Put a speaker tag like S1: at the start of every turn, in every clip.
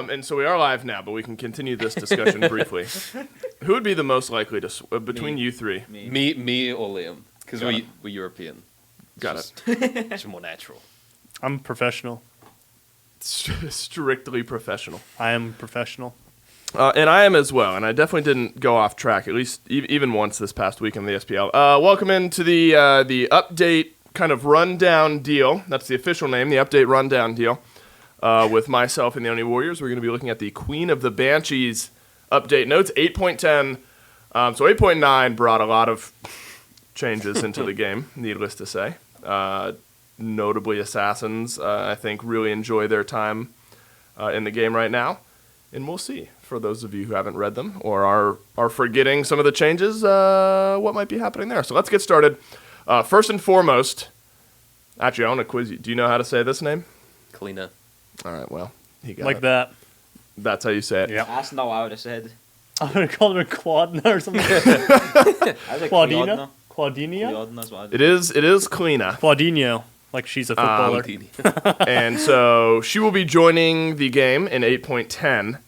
S1: And so we are live now, but we can continue this discussion briefly. Who would be the most likely to between you three?
S2: Me or Liam, because we're European.
S1: Got it.
S2: It's more natural.
S3: I'm professional.
S1: Strictly professional.
S3: I am professional.
S1: And I am as well, and I definitely didn't go off track, at least even once this past week in the SPL. Welcome into the update kind of rundown deal. That's the official name, the update rundown deal. With myself and the Oni Warriors, we're going to be looking at the Queen of the Banshees update notes, 8.10. So 8.9 brought a lot of changes into the game, needless to say. Notably, Assassins, I think, really enjoy their time in the game right now. And we'll see, for those of you who haven't read them or are forgetting some of the changes, what might be happening there. So let's get started. First and foremost, actually, I want to quiz you. Do you know how to say this name?
S2: Kalina.
S1: All right, well, he got
S3: Like
S1: it.
S3: that.
S1: That's how you say it.
S3: Yeah.
S4: That's not what I would have said.
S3: I'm going to call her Quadna or something.
S4: I was like
S3: Claudina?
S4: Claudina.
S3: Claudinho?
S4: Claudina, that's what I
S1: It is Kalina.
S3: Claudinho. Like she's a footballer.
S1: And so she will be joining the game in 8.10.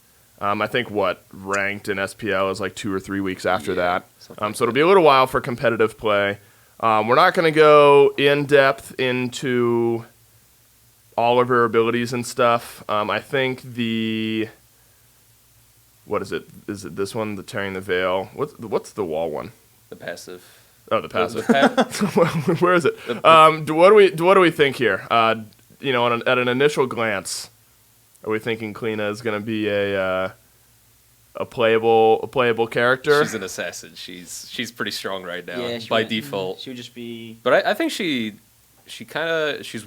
S1: I think ranked in SPL is like 2 or 3 weeks after that. So it'll be a little while for competitive play. We're not going to go in depth into all of her abilities and stuff. I think what is it? Is it this one, the Tearing the Veil? What's the wall one?
S2: The passive.
S1: Oh, the passive.
S2: The
S1: Where is it? What do we think here? At an initial glance, are we thinking Kalina is going to be a playable character?
S2: She's an assassin. She's pretty strong right now
S4: Yeah,
S2: by default.
S4: She would just be.
S2: But I think she's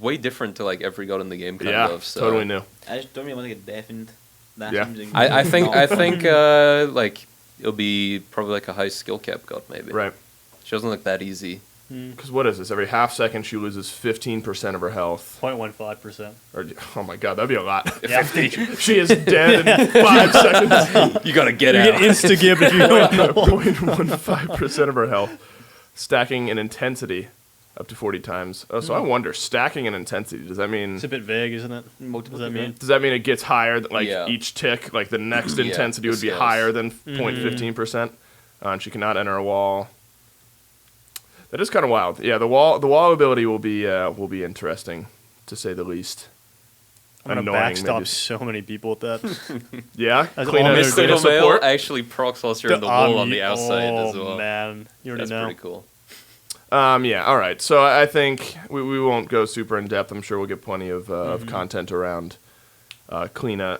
S2: way different to like every god in the game kind of. So.
S1: Totally new.
S4: I just don't really want to get deafened. That
S1: Yeah.
S4: seems like
S2: I think
S4: no.
S2: like it'll be probably like a high skill cap god maybe.
S1: Right.
S2: She doesn't look that easy.
S1: Because what is this? Every half second she loses 15% of her health.
S3: 0.15%.
S1: Or, oh my god, that'd be a lot.
S3: Yeah.
S1: She is dead in 5 seconds.
S2: You gotta get
S3: You
S2: out.
S3: get insta-gib if you don't know.
S1: 0.15% of her health. Stacking in intensity up to 40 times. Oh, so I wonder, stacking in intensity, does that mean...
S3: It's a bit vague, isn't it?
S4: Multiple
S3: What does that mean?
S1: Does that mean it gets higher,
S2: Yeah.
S1: each tick, like the next
S2: Yeah,
S1: intensity
S2: the
S1: would be
S2: scales.
S1: higher than 0.15%? And she cannot enter a wall. That is kind of wild. Yeah, the wall ability will be interesting, to say the least.
S3: I'm going to
S1: Annoying,
S3: backstop
S1: maybe.
S3: so many people with that.
S1: Yeah?
S3: As
S1: Clean
S3: long
S1: as
S3: as
S1: clean
S2: Mystical
S1: as
S2: Mail
S1: support?
S2: actually procs us on the wall on the outside as well.
S3: Oh, man. You already
S2: That's
S3: know.
S2: pretty cool.
S1: Yeah, all right. So I think we won't go super in depth. I'm sure we'll get plenty of content around Kalina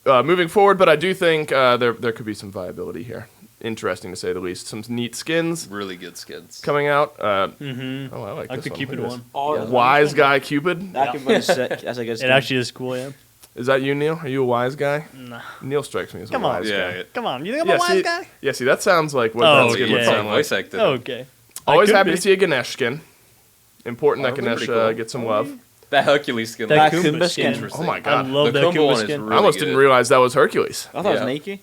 S1: moving forward, but I do think there could be some viability here. Interesting to say the least. Some neat skins
S2: Really good skins.
S1: coming out. Oh, I like
S3: Like
S1: this
S3: the
S1: one.
S3: Cupid
S1: Look at
S3: one.
S4: Oh,
S1: this. Wise guy Cupid.
S4: That could be sick. That's a good
S3: It
S4: skin.
S3: actually is cool, yeah.
S1: Is that you, Neil? Are you a wise guy?
S3: Nah.
S1: Neil strikes me as
S3: Come
S1: a
S3: on.
S1: wise
S2: Yeah.
S1: guy.
S3: Come on. You think I'm
S1: Yeah,
S3: a wise
S1: see,
S3: guy?
S1: Yeah, see, that sounds like what
S3: Oh,
S1: that skin would
S3: yeah.
S1: sound like.
S2: Voice acted.
S3: Okay.
S1: Always
S3: I
S1: happy
S3: could
S1: to see a Ganesh skin. Important that
S2: Oh,
S1: Ganesh
S2: pretty cool.
S1: gets some love.
S2: That Hercules skin.
S3: That
S4: That
S3: Kumba
S4: Kumba
S3: skin.
S4: skin.
S1: Oh my
S3: I
S1: god.
S3: love
S2: The
S3: that
S2: Kumba
S3: Kumba
S2: one is
S3: skin.
S2: really
S1: I almost
S2: good.
S1: didn't realize that was Hercules.
S4: I thought
S2: Yeah.
S4: it was Nike.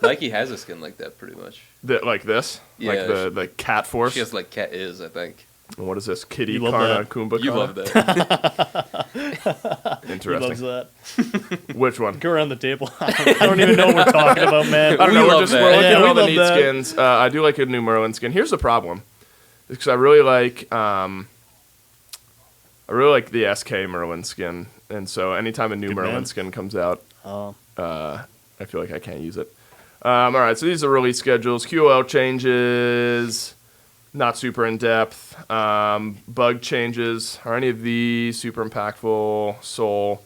S2: Nike has a skin like that pretty much.
S1: Like this?
S2: Yeah,
S1: Like the cat force?
S2: She has like cat is, I think.
S1: And what is this? Kitty,
S3: You love
S1: Karna,
S3: that.
S1: Kumba,
S2: You
S1: Karna?
S2: love that.
S3: He
S1: Interesting.
S3: loves that.
S1: Which one?
S3: Go around the table. I don't even know what we're talking about, man.
S1: I don't
S2: We
S1: know. We're
S2: love
S1: just
S2: that.
S1: we're looking
S3: Yeah,
S1: at
S3: we
S1: all the
S3: love
S1: neat
S3: that.
S1: skins. I do like a new Merlin skin. Here's the problem, because I really like the SK Merlin skin, and so anytime a new
S3: Good
S1: Merlin
S3: man.
S1: skin comes out,
S3: Oh.
S1: I feel like I can't use it. All right, so these are release schedules, QOL changes, not super in depth, bug changes. Are any of these super impactful? Soul.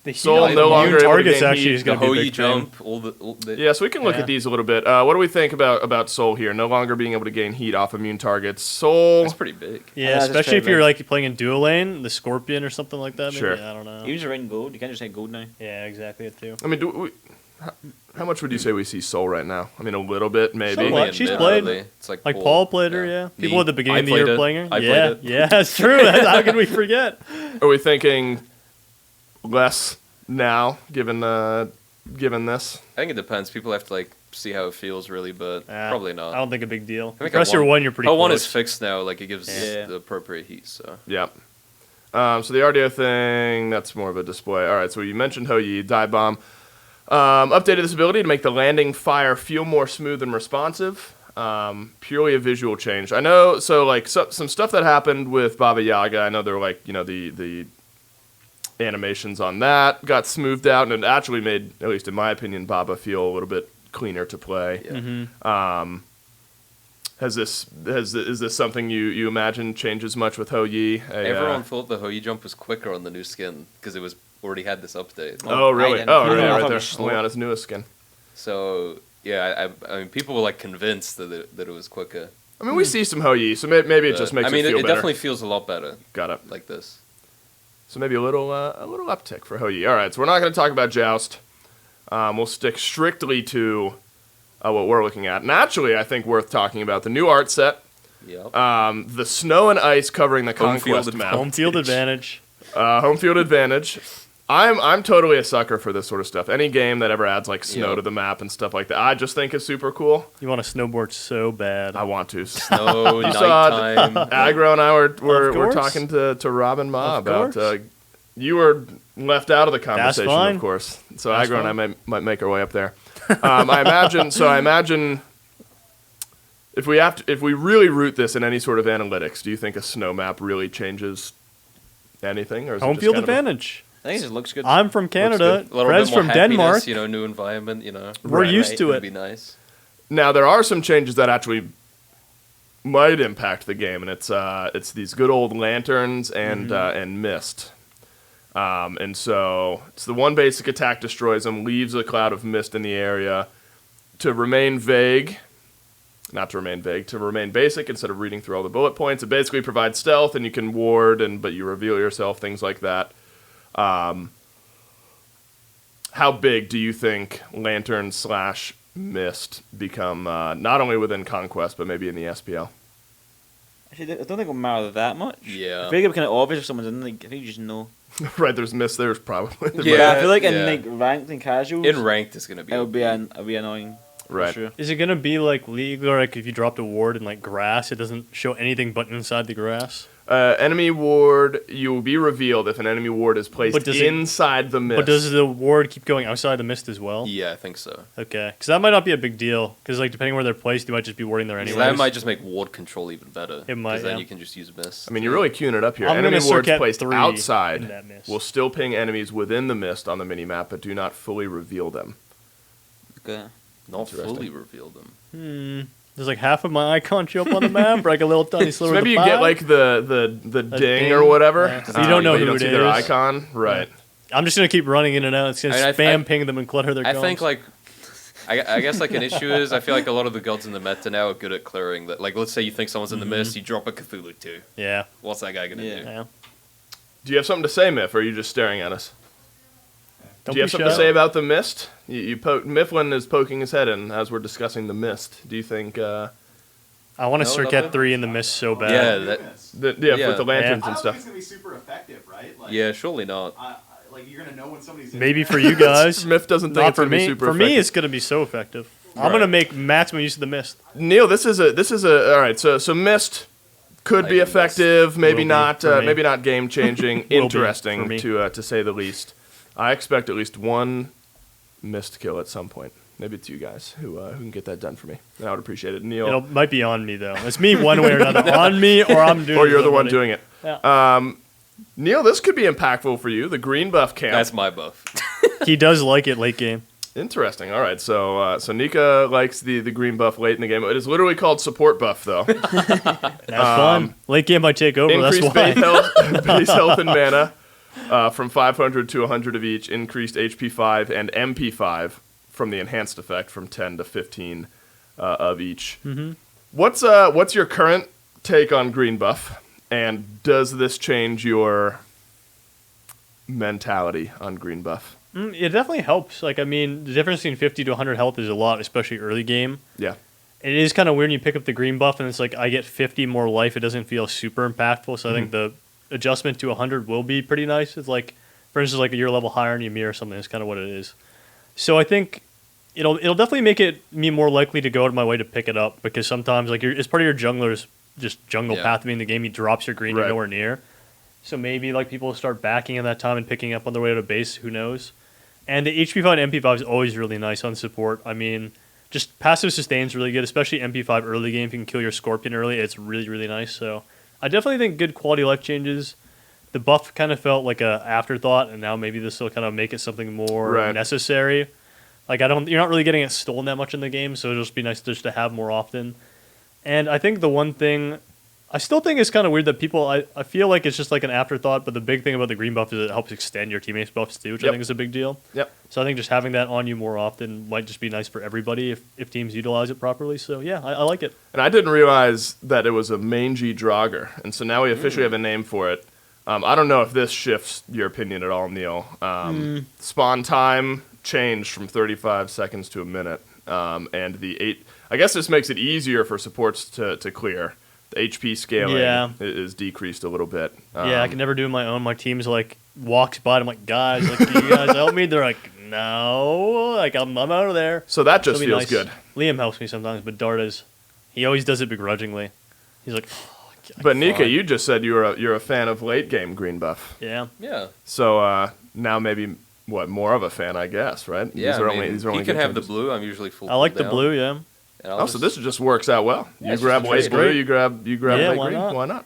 S3: The
S1: Soul
S3: heat
S1: no
S3: on
S1: longer
S3: immune
S1: able to
S3: targets
S1: gain
S3: actually
S1: heat.
S3: is
S2: The
S3: going to be a
S2: Hoyi
S3: big thing.
S2: jump, all the
S1: Yeah, so we can look
S3: Yeah.
S1: at these a little bit. What do we think about Soul here? No longer being able to gain heat off immune targets. Soul.
S2: That's pretty big.
S3: Yeah,
S4: that's
S3: especially
S4: fair,
S3: if you're
S4: man.
S3: like playing in dual lane, the Scorpion or something like that. Maybe.
S1: Sure.
S3: I don't know.
S4: Even just writing gold, you can't just say gold now.
S3: Yeah, exactly. It too.
S1: I mean, how much would you say we see Soul right now? I mean, a little bit, maybe.
S3: Somewhat.
S2: Mainly in
S3: She's
S2: mid,
S3: played.
S2: really. It's like
S3: Paul played her, yeah.
S2: Me.
S3: People at the beginning
S2: I
S3: of the year
S2: played it.
S3: playing her.
S2: I
S3: yeah,
S2: played it.
S3: yeah, it's true. How could we forget?
S1: Are we thinking less now, given this?
S2: I think it depends. People have to like see how it feels really, but probably not.
S3: I don't think a big deal.
S2: I think
S3: Press your one, you're pretty
S2: Her
S3: close.
S2: one is fixed now. Like it gives
S4: Yeah.
S2: the appropriate heat. So
S1: Yep. So the RDO thing, that's more of a display. All right, so you mentioned Hou Yi, Dive Bomb. Updated this ability to make the landing fire feel more smooth and responsive. Purely a visual change. I know, so like some stuff that happened with Baba Yaga, I know there were like, the animations on that got smoothed out, and it actually made, at least in my opinion, Baba feel a little bit cleaner to play.
S2: Yeah.
S1: Is this something you imagine changes much with Hou Yi?
S2: Everyone thought the Hou Yi jump was quicker on the new skin because it was already had this update.
S1: Oh, really?
S4: didn't.
S1: Oh,
S4: I
S1: really?
S4: thought
S1: Right
S4: it
S1: there.
S4: was slow.
S1: Leona's newest skin.
S2: So yeah, I mean, people were like convinced that it was quicker.
S1: I mean, we see some Hou Yi, so maybe it just makes
S2: I mean,
S1: it feel
S2: it
S1: better.
S2: definitely feels a lot better
S1: Got it.
S2: like this.
S1: So maybe a little uptick for Hou Yi. All right, so we're not going to talk about Joust. We'll stick strictly to what we're looking at. And actually, I think worth talking about the new art set.
S2: Yep.
S1: The snow and ice covering the
S2: Home field
S1: Conquest map.
S3: Home field advantage.
S1: Home field advantage. I'm totally a sucker for this sort of stuff. Any game that ever adds like snow
S2: Yep.
S1: to the map and stuff like that, I just think is super cool.
S3: You want to snowboard so bad.
S1: I want to.
S2: Snow,
S1: You saw
S2: nighttime.
S1: Aggro and I were
S3: course.
S1: talking to Rob and Ma
S3: Of
S1: about
S3: course.
S1: you were left out of the conversation,
S3: fine.
S1: of course. So
S3: That's
S1: Aggro and I
S3: fine.
S1: might make our way up there. I imagine if we really root this in any sort of analytics, do you think a snow map really changes anything, or is it
S3: Home
S1: just
S3: field
S1: kind of
S3: advantage.
S4: I think it just looks good.
S3: I'm from Canada.
S2: A little
S3: Fred's
S2: bit more
S3: from
S2: happiness,
S3: Denmark.
S2: new environment,
S3: We're
S1: Right,
S3: used to
S2: would
S3: it.
S2: be nice.
S1: Now there are some changes that actually might impact the game, and it's these good old lanterns and mist. And so it's the one basic attack destroys them, leaves a cloud of mist in the area. To remain vague, not to remain vague, to remain basic instead of reading through all the bullet points. It basically provides stealth, and you can ward, but you reveal yourself, things like that. How big do you think lantern / mist become, not only within Conquest, but maybe in the SPL?
S4: Actually, I don't think it'll matter that much.
S2: Yeah.
S4: I feel like it'll be kind of obvious if someone's in. Like, I think you just know.
S1: Right, there's mist. There's probably
S2: Yeah.
S4: I feel like
S2: yeah.
S4: in like ranked and casuals,
S2: In ranked, it's gonna be.
S4: it'll be annoying.
S1: Right.
S4: For sure.
S3: Is it gonna be like League, or like if you dropped a ward in like grass, it doesn't show anything but inside the grass?
S1: Enemy ward, you will be revealed if an enemy ward is placed
S3: But does it-
S1: inside the mist.
S3: But does the ward keep going outside the mist as well?
S2: Yeah, I think so.
S3: Okay, because that might not be a big deal. Because like depending where they're placed, they might just be warding there
S2: So
S3: anyway.
S2: that might just make ward control even better.
S3: It might,
S2: 'cause then
S3: yeah.
S2: you can just use mist.
S1: I mean, you're really queuing it up here.
S3: I'm
S1: Enemy
S3: gonna
S1: wards
S3: circuit
S1: placed
S3: 3 in
S1: outside
S3: that mist.
S1: will still ping enemies within the mist on the minimap, but do not fully reveal them.
S4: Okay.
S2: Not
S1: Interesting.
S2: fully reveal them.
S3: There's like half of my icon show up on the map, or like a little tiny
S1: So
S3: sliver.
S1: maybe
S3: of
S1: you
S3: the
S1: get
S3: pie.
S1: like the ding
S3: ding.
S1: or whatever.
S3: Yeah, 'cause you don't know
S1: but
S3: who
S1: you don't
S3: it
S1: see their
S3: is.
S1: icon, right?
S3: I'm just gonna keep running in and out. It's gonna
S2: I mean,
S3: spam
S2: I-
S3: ping them and clutter their
S2: I
S3: comms.
S2: think like. I guess like an issue is I feel like a lot of the gods in the meta now are good at clearing that. Like, let's say you think someone's in the mist, you drop a Cthulhu too.
S3: yeah,
S2: What's that guy gonna do?
S3: yeah.
S1: Do you have something to say, Miff, or are you just staring at us?
S3: Don't
S1: Do you
S3: be
S1: have something to
S3: shy.
S1: say about the mist? Mifflin is poking his head in as we're discussing the mist. Do you think...
S3: I want to
S2: No,
S3: circuit
S2: nothing?
S3: 3 in the mist so bad.
S2: Yeah, that,
S1: Yeah,
S2: Yeah.
S1: with the lanterns
S5: I
S1: and
S5: don't think
S1: stuff.
S5: it's gonna be super effective, right? Like,
S2: yeah, surely not.
S5: like you're gonna know when somebody's in
S3: Maybe
S5: there.
S3: for you guys.
S1: Miff doesn't think
S3: Not
S1: it's
S3: for
S1: going to be
S3: me.
S1: super
S3: For me,
S1: effective.
S3: it's gonna be so effective.
S1: Right.
S3: I'm gonna make maximum use of the mist.
S1: Neil, this is a all right. So mist could
S2: I
S1: be
S2: can
S1: effective, maybe
S3: Will be
S1: not,
S3: for me.
S1: maybe not game changing.
S3: Will be for
S1: Interesting
S3: me.
S1: to say the least. I expect at least one mist kill at some point. Maybe it's you guys who can get that done for me. And I would appreciate it. Neil,
S3: It might be on me though. It's me one way or another. On me, or I'm doing.
S1: or you're
S3: it
S1: the one
S3: somebody.
S1: doing it.
S3: Yeah.
S1: Neil, this could be impactful for you. The green buff camp.
S2: That's my buff.
S3: He does like it late game.
S1: Interesting. All right. So Nika likes the green buff late in the game. It is literally called support buff, though.
S3: That's fun. Late game might take over. That's
S1: Increased
S3: why.
S1: base health and mana from 500 to 100 of each. Increased HP 5 and MP 5 from the enhanced effect from 10 to 15 of each. Mm-hmm. What's your current take on green buff? And does this change your mentality on green buff?
S3: It definitely helps. Like I mean, the difference between 50 to 100 health is a lot, especially early game.
S1: Yeah.
S3: It is kind of weird when you pick up the green buff and it's like I get 50 more life. It doesn't feel super impactful. So I think the adjustment to 100 will be pretty nice. It's like, for instance, like you're level higher in Ymir or something. That's kind of what it is. So I think it'll definitely make me more likely to go out of my way to pick it up because sometimes like it's part of your jungler's just jungle
S2: Yeah.
S3: path to be in the game. He drops your green,
S1: Right.
S3: you're nowhere near. So maybe like people will start backing in that time and picking up on their way to base. Who knows? And the HP5 and MP5 is always really nice on support. I mean, just passive sustain is really good, especially MP5 early game. If you can kill your Scorpion early, it's really, really nice. So I definitely think good quality life changes. The buff kind of felt like a afterthought, and now maybe this will kind of make it something more
S1: Right.
S3: necessary. Like you're not really getting it stolen that much in the game, so it'll just be nice just to have more often. And I think the one thing I still think it's kind of weird that people I feel like it's just like an afterthought, but the big thing about the green buff is it helps extend your teammates' buffs too, which I
S1: Yep.
S3: think is a big deal.
S1: Yep.
S3: So I think just having that on you more often might just be nice for everybody if teams utilize it properly. So yeah, I like it.
S1: And I didn't realize that it was a mangy Draugr, and so now we officially have a name for it. I don't know if this shifts your opinion at all, Neil. Spawn time changed from 35 seconds to a minute, and I guess this makes it easier for supports to clear. The HP scaling is decreased a little bit.
S3: Yeah, I can never do it on my own. My team's like walks by, and I'm like, guys, like, can you guys help me? They're like, no, like I'm out of there.
S1: So that just
S3: It'll be
S1: feels
S3: nice.
S1: good.
S3: Liam helps me sometimes, but Darda's, he always does it begrudgingly. He's like,
S1: But Nika,
S3: fine.
S1: you just said you're a fan of late game green buff.
S3: yeah.
S2: Yeah.
S1: So now maybe more of a fan, I guess, right?
S2: Yeah,
S1: These are
S2: I mean,
S1: only
S2: he can
S1: good
S2: have the
S1: changes.
S2: blue. I'm usually full.
S3: I like the
S2: down.
S3: blue, yeah.
S2: And I'll
S1: Oh, so this just works out well.
S2: Yeah,
S1: You
S2: it's
S1: grab
S2: just
S1: late
S3: great.
S1: blue, you grab
S3: Yeah,
S1: late
S3: why
S1: green.
S3: not?
S1: Why not?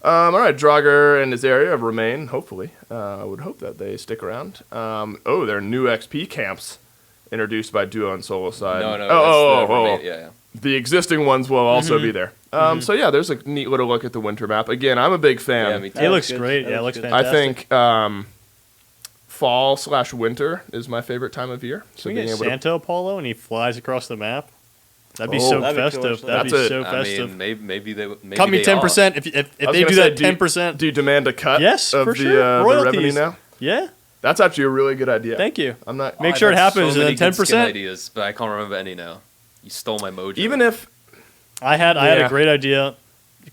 S1: All right, Draugr and his area remain. Hopefully, I would hope that they stick around. There are new XP camps introduced by duo and solo side.
S2: No,
S1: Yeah. The existing ones will also be there. So yeah, there's a neat little look at the winter map. Again, I'm a big fan.
S2: Yeah, me too.
S3: It looks
S4: good.
S3: great.
S4: That
S3: Yeah, it
S4: looks
S3: looks
S4: good.
S1: I
S3: fantastic.
S1: think fall/winter is my favorite time of year. So
S3: Can we
S1: being
S3: get
S1: able to
S3: Santo Apollo and he flies across the map? That'd be
S1: Oh,
S3: so
S4: that'd be cool,
S3: festive.
S4: actually.
S3: That'd be
S1: That's it.
S3: so
S2: I
S3: festive.
S2: mean, maybe they. Maybe
S3: Cut me
S2: they
S3: 10% if
S1: I was
S3: they
S1: gonna
S3: do
S1: say,
S3: that 10%.
S1: Do you demand a cut?
S3: Yes,
S1: of
S3: for
S1: the,
S3: sure.
S1: the revenue
S3: Royalties.
S1: now?
S3: Yeah,
S1: That's actually a really good idea.
S3: thank you.
S1: I'm not.
S3: Make
S2: I've
S3: sure it
S2: had
S3: happens,
S2: so
S3: and
S2: many
S3: then
S2: good skin
S3: 10%.
S2: ideas, but I can't remember any now. You stole my mojo.
S1: Even if
S3: I had
S1: Yeah.
S3: a great idea.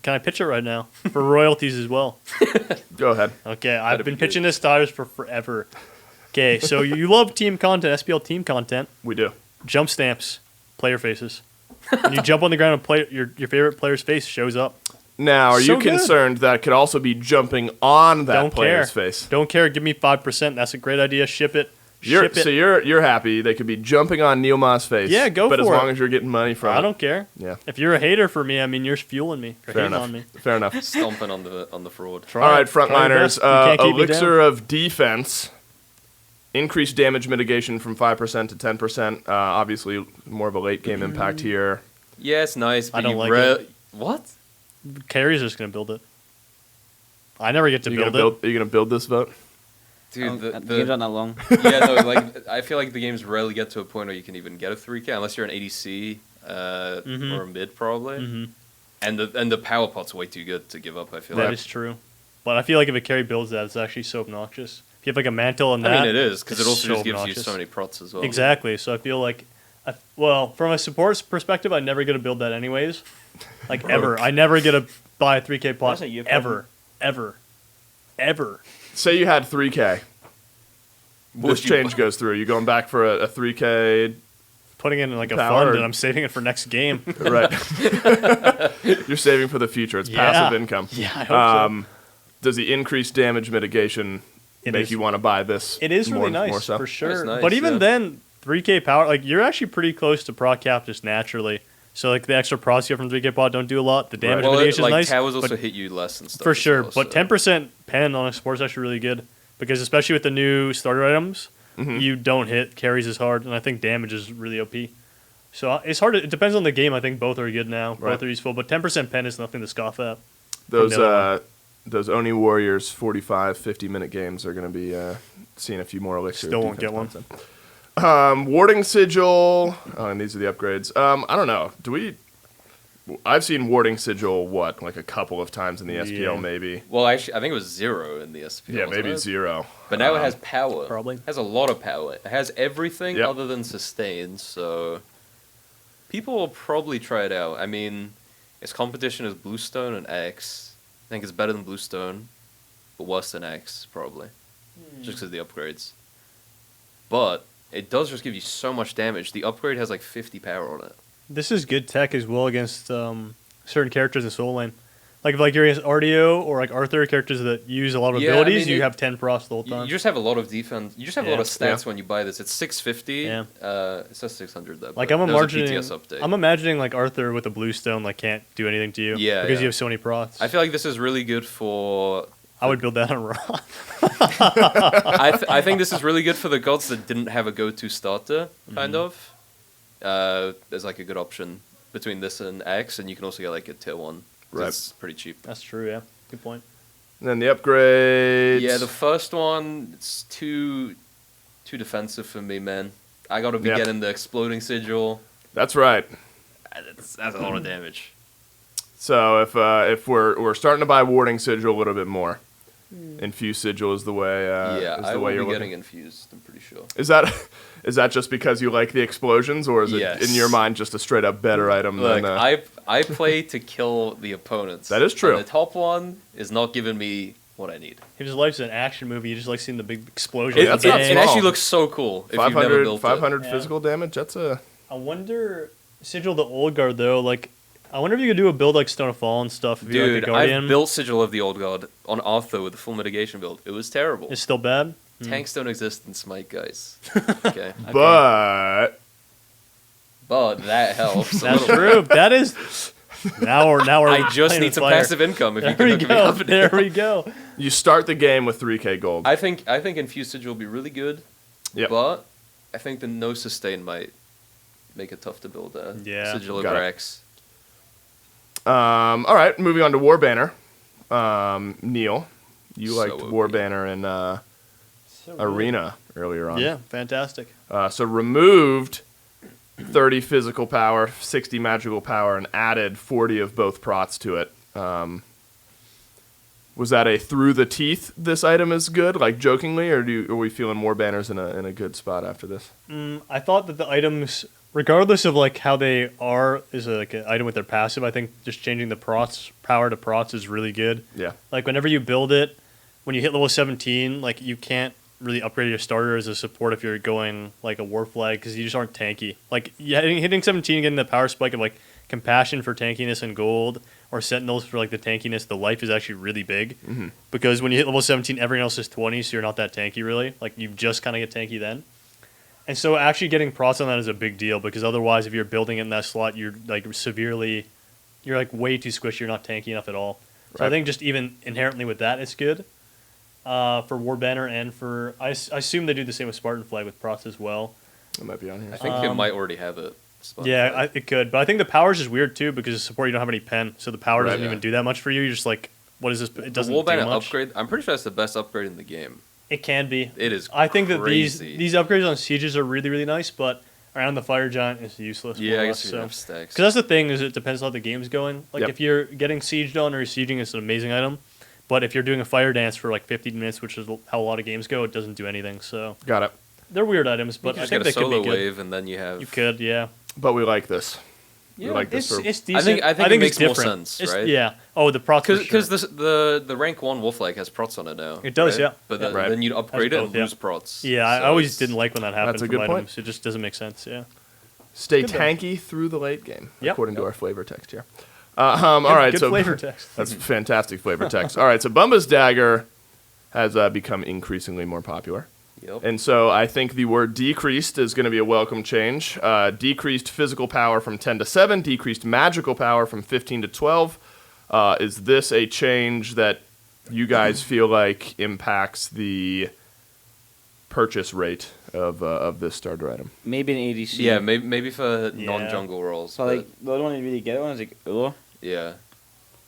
S3: Can I pitch it right now for royalties as well?
S1: go ahead.
S3: Okay, I've
S2: That'd
S3: been
S2: be good.
S3: pitching this to others for forever. Okay, so you love team content, SPL team content,
S1: We do.
S3: jump stamps, player faces. When you jump on the ground and play your favorite player's face shows up.
S1: Now, are
S3: So
S1: you
S3: good.
S1: concerned that could also be jumping on that
S3: Don't
S1: player's
S3: care.
S1: face?
S3: Don't care. Give me 5%. That's a great idea. Ship it. Ship it.
S1: So you're happy they could be jumping on Neil Ma's face.
S3: Yeah, go
S1: but
S3: for
S1: as long
S3: it.
S1: as you're getting money from
S3: I
S1: it.
S3: don't care.
S1: Yeah.
S3: If you're a hater for me, I mean, you're fueling me. You're
S1: Fair
S3: hating
S1: enough.
S3: on me.
S1: Fair enough.
S2: stomping on the fraud.
S3: Try
S1: All
S3: it.
S1: right,
S3: Try your
S1: frontliners.
S3: best. You can't keep me down.
S1: Elixir of defense. Increased damage mitigation from 5% to 10%. Obviously, more of a late game impact here.
S2: Yeah, it's nice, but
S3: I don't
S2: you
S3: like it.
S2: What?
S3: Carrie's just going to build it. I never get to
S1: Are
S3: build
S1: you gonna build this vote?
S2: Dude,
S4: The game's not that long.
S2: yeah, no, like I feel like the games rarely get to a point where you can even get a 3K unless you're an ADC or a mid probably.
S3: Mm-hmm.
S2: And the power pot's way too good to give up. I feel
S3: That
S2: like.
S3: is true. But I feel like if a carry builds that, it's actually so obnoxious. If you have like a mantle and that,
S2: I mean, it is because it
S3: it's
S2: also
S3: so
S2: just gives you
S3: obnoxious.
S2: so many prots as well.
S3: Exactly. So I feel like, from a support perspective, I never get to build that anyways. Like ever. I never get to buy a 3K pot
S4: That's a you
S3: ever. Ever.
S1: Say you had 3K. This
S2: Would you
S1: change
S2: buy-
S1: goes through. You going back for a 3K,
S3: Putting it in like a
S1: Power.
S3: fund and I'm saving it for next game.
S1: right? You're saving for the future. It's
S3: Yeah.
S1: passive income.
S3: Yeah, I hope so.
S1: Does the increased damage mitigation
S3: It
S1: make
S3: is.
S1: you want to buy this?
S3: It is really
S1: more
S3: nice,
S1: so?
S3: for sure.
S2: nice,
S3: but even
S2: yeah.
S3: then, 3K power, like you're actually pretty close to proc cap just naturally. So like the extra procs you get from 3K pot don't do a lot. The damage
S2: Well,
S3: mitigation
S2: like
S3: is nice.
S2: towers also
S3: but
S2: hit you less and stuff.
S3: for
S2: as
S3: sure.
S2: well,
S3: But
S2: so-
S3: 10% pen on a sport is actually really good because especially with the new starter items,
S1: Mm-hmm.
S3: you don't hit carries as hard, and I think damage is really OP. So it's hard. It depends on the game. I think both are good now.
S1: Right.
S3: Both are useful, but 10% pen is nothing to scoff at.
S1: Those
S3: the other
S1: those Oni Warriors 45, 50-minute games are going to be seeing a few more elixir.
S3: Still won't
S1: defense
S3: get one.
S1: content. Warding sigil. Oh, and these are the upgrades. I don't know. I've seen warding sigil like a couple of times in the SPL
S3: Yeah.
S1: maybe.
S2: Well, actually, I think it was 0 in the SPL.
S1: Yeah,
S2: wasn't
S1: maybe
S2: it?
S1: 0.
S2: But now it has power.
S3: Probably.
S2: It has a lot of power. It has everything
S1: Yep.
S2: other than sustain, so people will probably try it out. I mean, its competition is Bluestone and X. I think it's better than Bluestone, but worse than X, probably. Just because of the upgrades. But it does just give you so much damage. The upgrade has like 50 power on it.
S3: This is good tech as well against certain characters in Soul Lane. Like if you're against RDO or like Arthur, characters that use a lot of
S2: Yeah, I
S3: abilities,
S2: mean,
S3: you have 10 procs the whole
S2: You
S3: time.
S2: just have a lot of defense. You just have a lot of
S3: Yeah.
S2: stats when you buy this. It's 650.
S3: Yeah.
S2: It says 600 though.
S3: Like
S2: but
S3: I'm
S2: there was a
S3: imagining,
S2: PTS update.
S3: I'm imagining like Arthur with a bluestone like can't do anything to you.
S2: Yeah,
S3: because
S2: yeah.
S3: you have so many procs.
S2: I feel like this is really good for.
S3: I would build that on Raw.
S2: I think this is really good for the gods that didn't have a go-to starter, kind of. There's like a good option between this and X, and you can also get like a tier 1.
S1: Right.
S2: It's pretty cheap.
S3: That's true. Yeah, good point.
S1: And then the upgrades.
S2: Yeah, the first one, it's too defensive for me, man. I gotta be
S1: Yeah.
S2: getting the exploding sigil.
S1: That's right.
S2: That's a lot of damage.
S1: So if we're starting to buy warding sigil a little bit more, infuse sigil is the way.
S2: Yeah,
S1: is
S2: I
S1: the
S2: will
S1: way
S2: be
S1: you're
S2: getting
S1: looking.
S2: infused, I'm pretty sure.
S1: Is that just because you like the explosions, or is it
S2: Yes.
S1: in your mind just a straight up better item
S2: Look,
S1: than?
S2: I play to kill the opponents.
S1: That is true.
S2: And the top one is not giving me what I need.
S3: His life's an action movie. You just like seeing the big explosion.
S2: It,
S1: that's
S2: it,
S1: not
S2: it
S1: small.
S2: actually looks so cool if you've never built
S1: 500
S3: Yeah.
S1: physical damage. That's a
S3: I wonder Sigil the Old Guard though. Like, I wonder if you could do a build like Stone of Fall and stuff. If
S2: it.
S3: you're like
S2: Dude,
S3: a Guardian.
S2: I've built Sigil of the Old God on Arthur with the full mitigation build. It was terrible.
S3: It's still bad.
S2: Tanks don't exist in Smite, guys. Okay.
S1: but
S2: But that helps. a
S3: That's
S2: little bit.
S3: true. That is. Now we're
S2: I just
S3: playing
S2: need
S3: with
S2: some
S3: fire.
S2: passive income if you
S3: There
S2: can
S3: we
S2: hook me
S3: go.
S2: up.
S3: There we go.
S1: you start the game with 3k gold.
S2: I think Infused Sigil will be really good.
S1: Yep.
S2: But I think the no sustain might make it tough to build a
S3: Yeah.
S2: Sigil
S1: Got
S2: over
S1: it.
S2: X.
S1: All right, moving on to War Banner. Neil, you
S2: So
S1: liked
S2: OP.
S1: War Banner in Arena earlier on.
S3: Yeah, fantastic.
S1: So removed 30 physical power, 60 magical power, and added 40 of both prots to it. Was that a through the teeth? This item is good, like jokingly, or are we feeling War Banners in a good spot after this?
S3: I thought that the items, regardless of like how they are, is like an item with their passive. I think just changing the prots power to prots is really good.
S1: Yeah.
S3: Like whenever you build it, when you hit level 17, like you can't really upgrade your starter as a support if you're going like a war flag because you just aren't tanky. Like hitting 17, getting the power spike of like compassion for tankiness and gold, or sentinels for like the tankiness. The life is actually really big because when you hit level 17, everyone else is 20, so you're not that tanky really. Like you just kind of get tanky then. And so actually getting prots on that is a big deal because otherwise, if you're building in that slot, you're like you're like way too squishy. You're not tanky enough at all. So I
S1: Right.
S3: think just even inherently with that, it's good for War Banner and for I assume they do the same with Spartan Flag with prots as well.
S1: It might be on here.
S2: I think it might already have it.
S3: Yeah, it could, but I think the power's just weird too because of support you don't have any pen, so the power
S1: Right.
S3: doesn't even do that much for you. You're just like, what is this? It
S2: The
S3: doesn't
S2: War
S3: do
S2: Banner
S3: much.
S2: upgrade, I'm pretty sure that's the best upgrade in the game.
S3: It can be.
S2: It is
S3: I think that
S2: crazy.
S3: these upgrades on sieges are really really nice, but around the Fire Giant is useless.
S2: Yeah,
S3: for
S2: I
S3: us,
S2: guess you
S3: so.
S2: have stacks.
S3: Because that's the thing is it depends on how the game's going. Like
S1: Yep.
S3: if you're getting sieged on or sieging, it's an amazing item. But if you're doing a fire dance for like 15 minutes, which is how a lot of games go, it doesn't do anything. So
S1: Got it.
S3: they're weird items,
S2: You
S3: but
S2: can
S3: I
S2: just
S3: think
S2: get
S3: they
S2: a
S3: could
S2: solo
S3: be good.
S2: wave, and then you have.
S3: You could, yeah.
S1: But we like this.
S2: Yeah,
S1: we like this.
S3: It's
S1: For,
S3: decent.
S2: I think it
S3: it's
S2: makes more
S3: different.
S2: sense,
S3: It's-
S2: right?
S3: Yeah. Oh, the procs.
S2: Because
S3: for sure.
S2: the rank 1 wolf flag has prots on it now.
S3: It does,
S2: right?
S3: yeah.
S2: But
S3: Yeah.
S1: Right.
S2: then you'd upgrade it
S3: both,
S2: and
S3: yeah.
S2: lose prots.
S3: Yeah, I
S2: So
S3: always
S2: it's-
S3: didn't like when that happened
S1: That's a
S3: from
S1: good point.
S3: items. It just doesn't make sense. Yeah.
S1: stay
S3: Good though.
S1: tanky through the late game,
S3: Yep.
S1: according to our flavor text here. All right,
S3: Good
S1: so
S3: flavor text.
S1: that's fantastic flavor text. All right, so Bumba's Dagger has become increasingly more popular.
S2: Yep.
S1: And so I think the word decreased is going to be a welcome change. Decreased physical power from 10 to 7, decreased magical power from 15 to 12. Is this a change that you guys feel like impacts the purchase rate of this starter item?
S4: Maybe an ADC.
S2: Yeah, maybe for
S3: Yeah.
S2: non-jungle roles.
S4: So like the only one you really get on is like Ulo.
S2: yeah.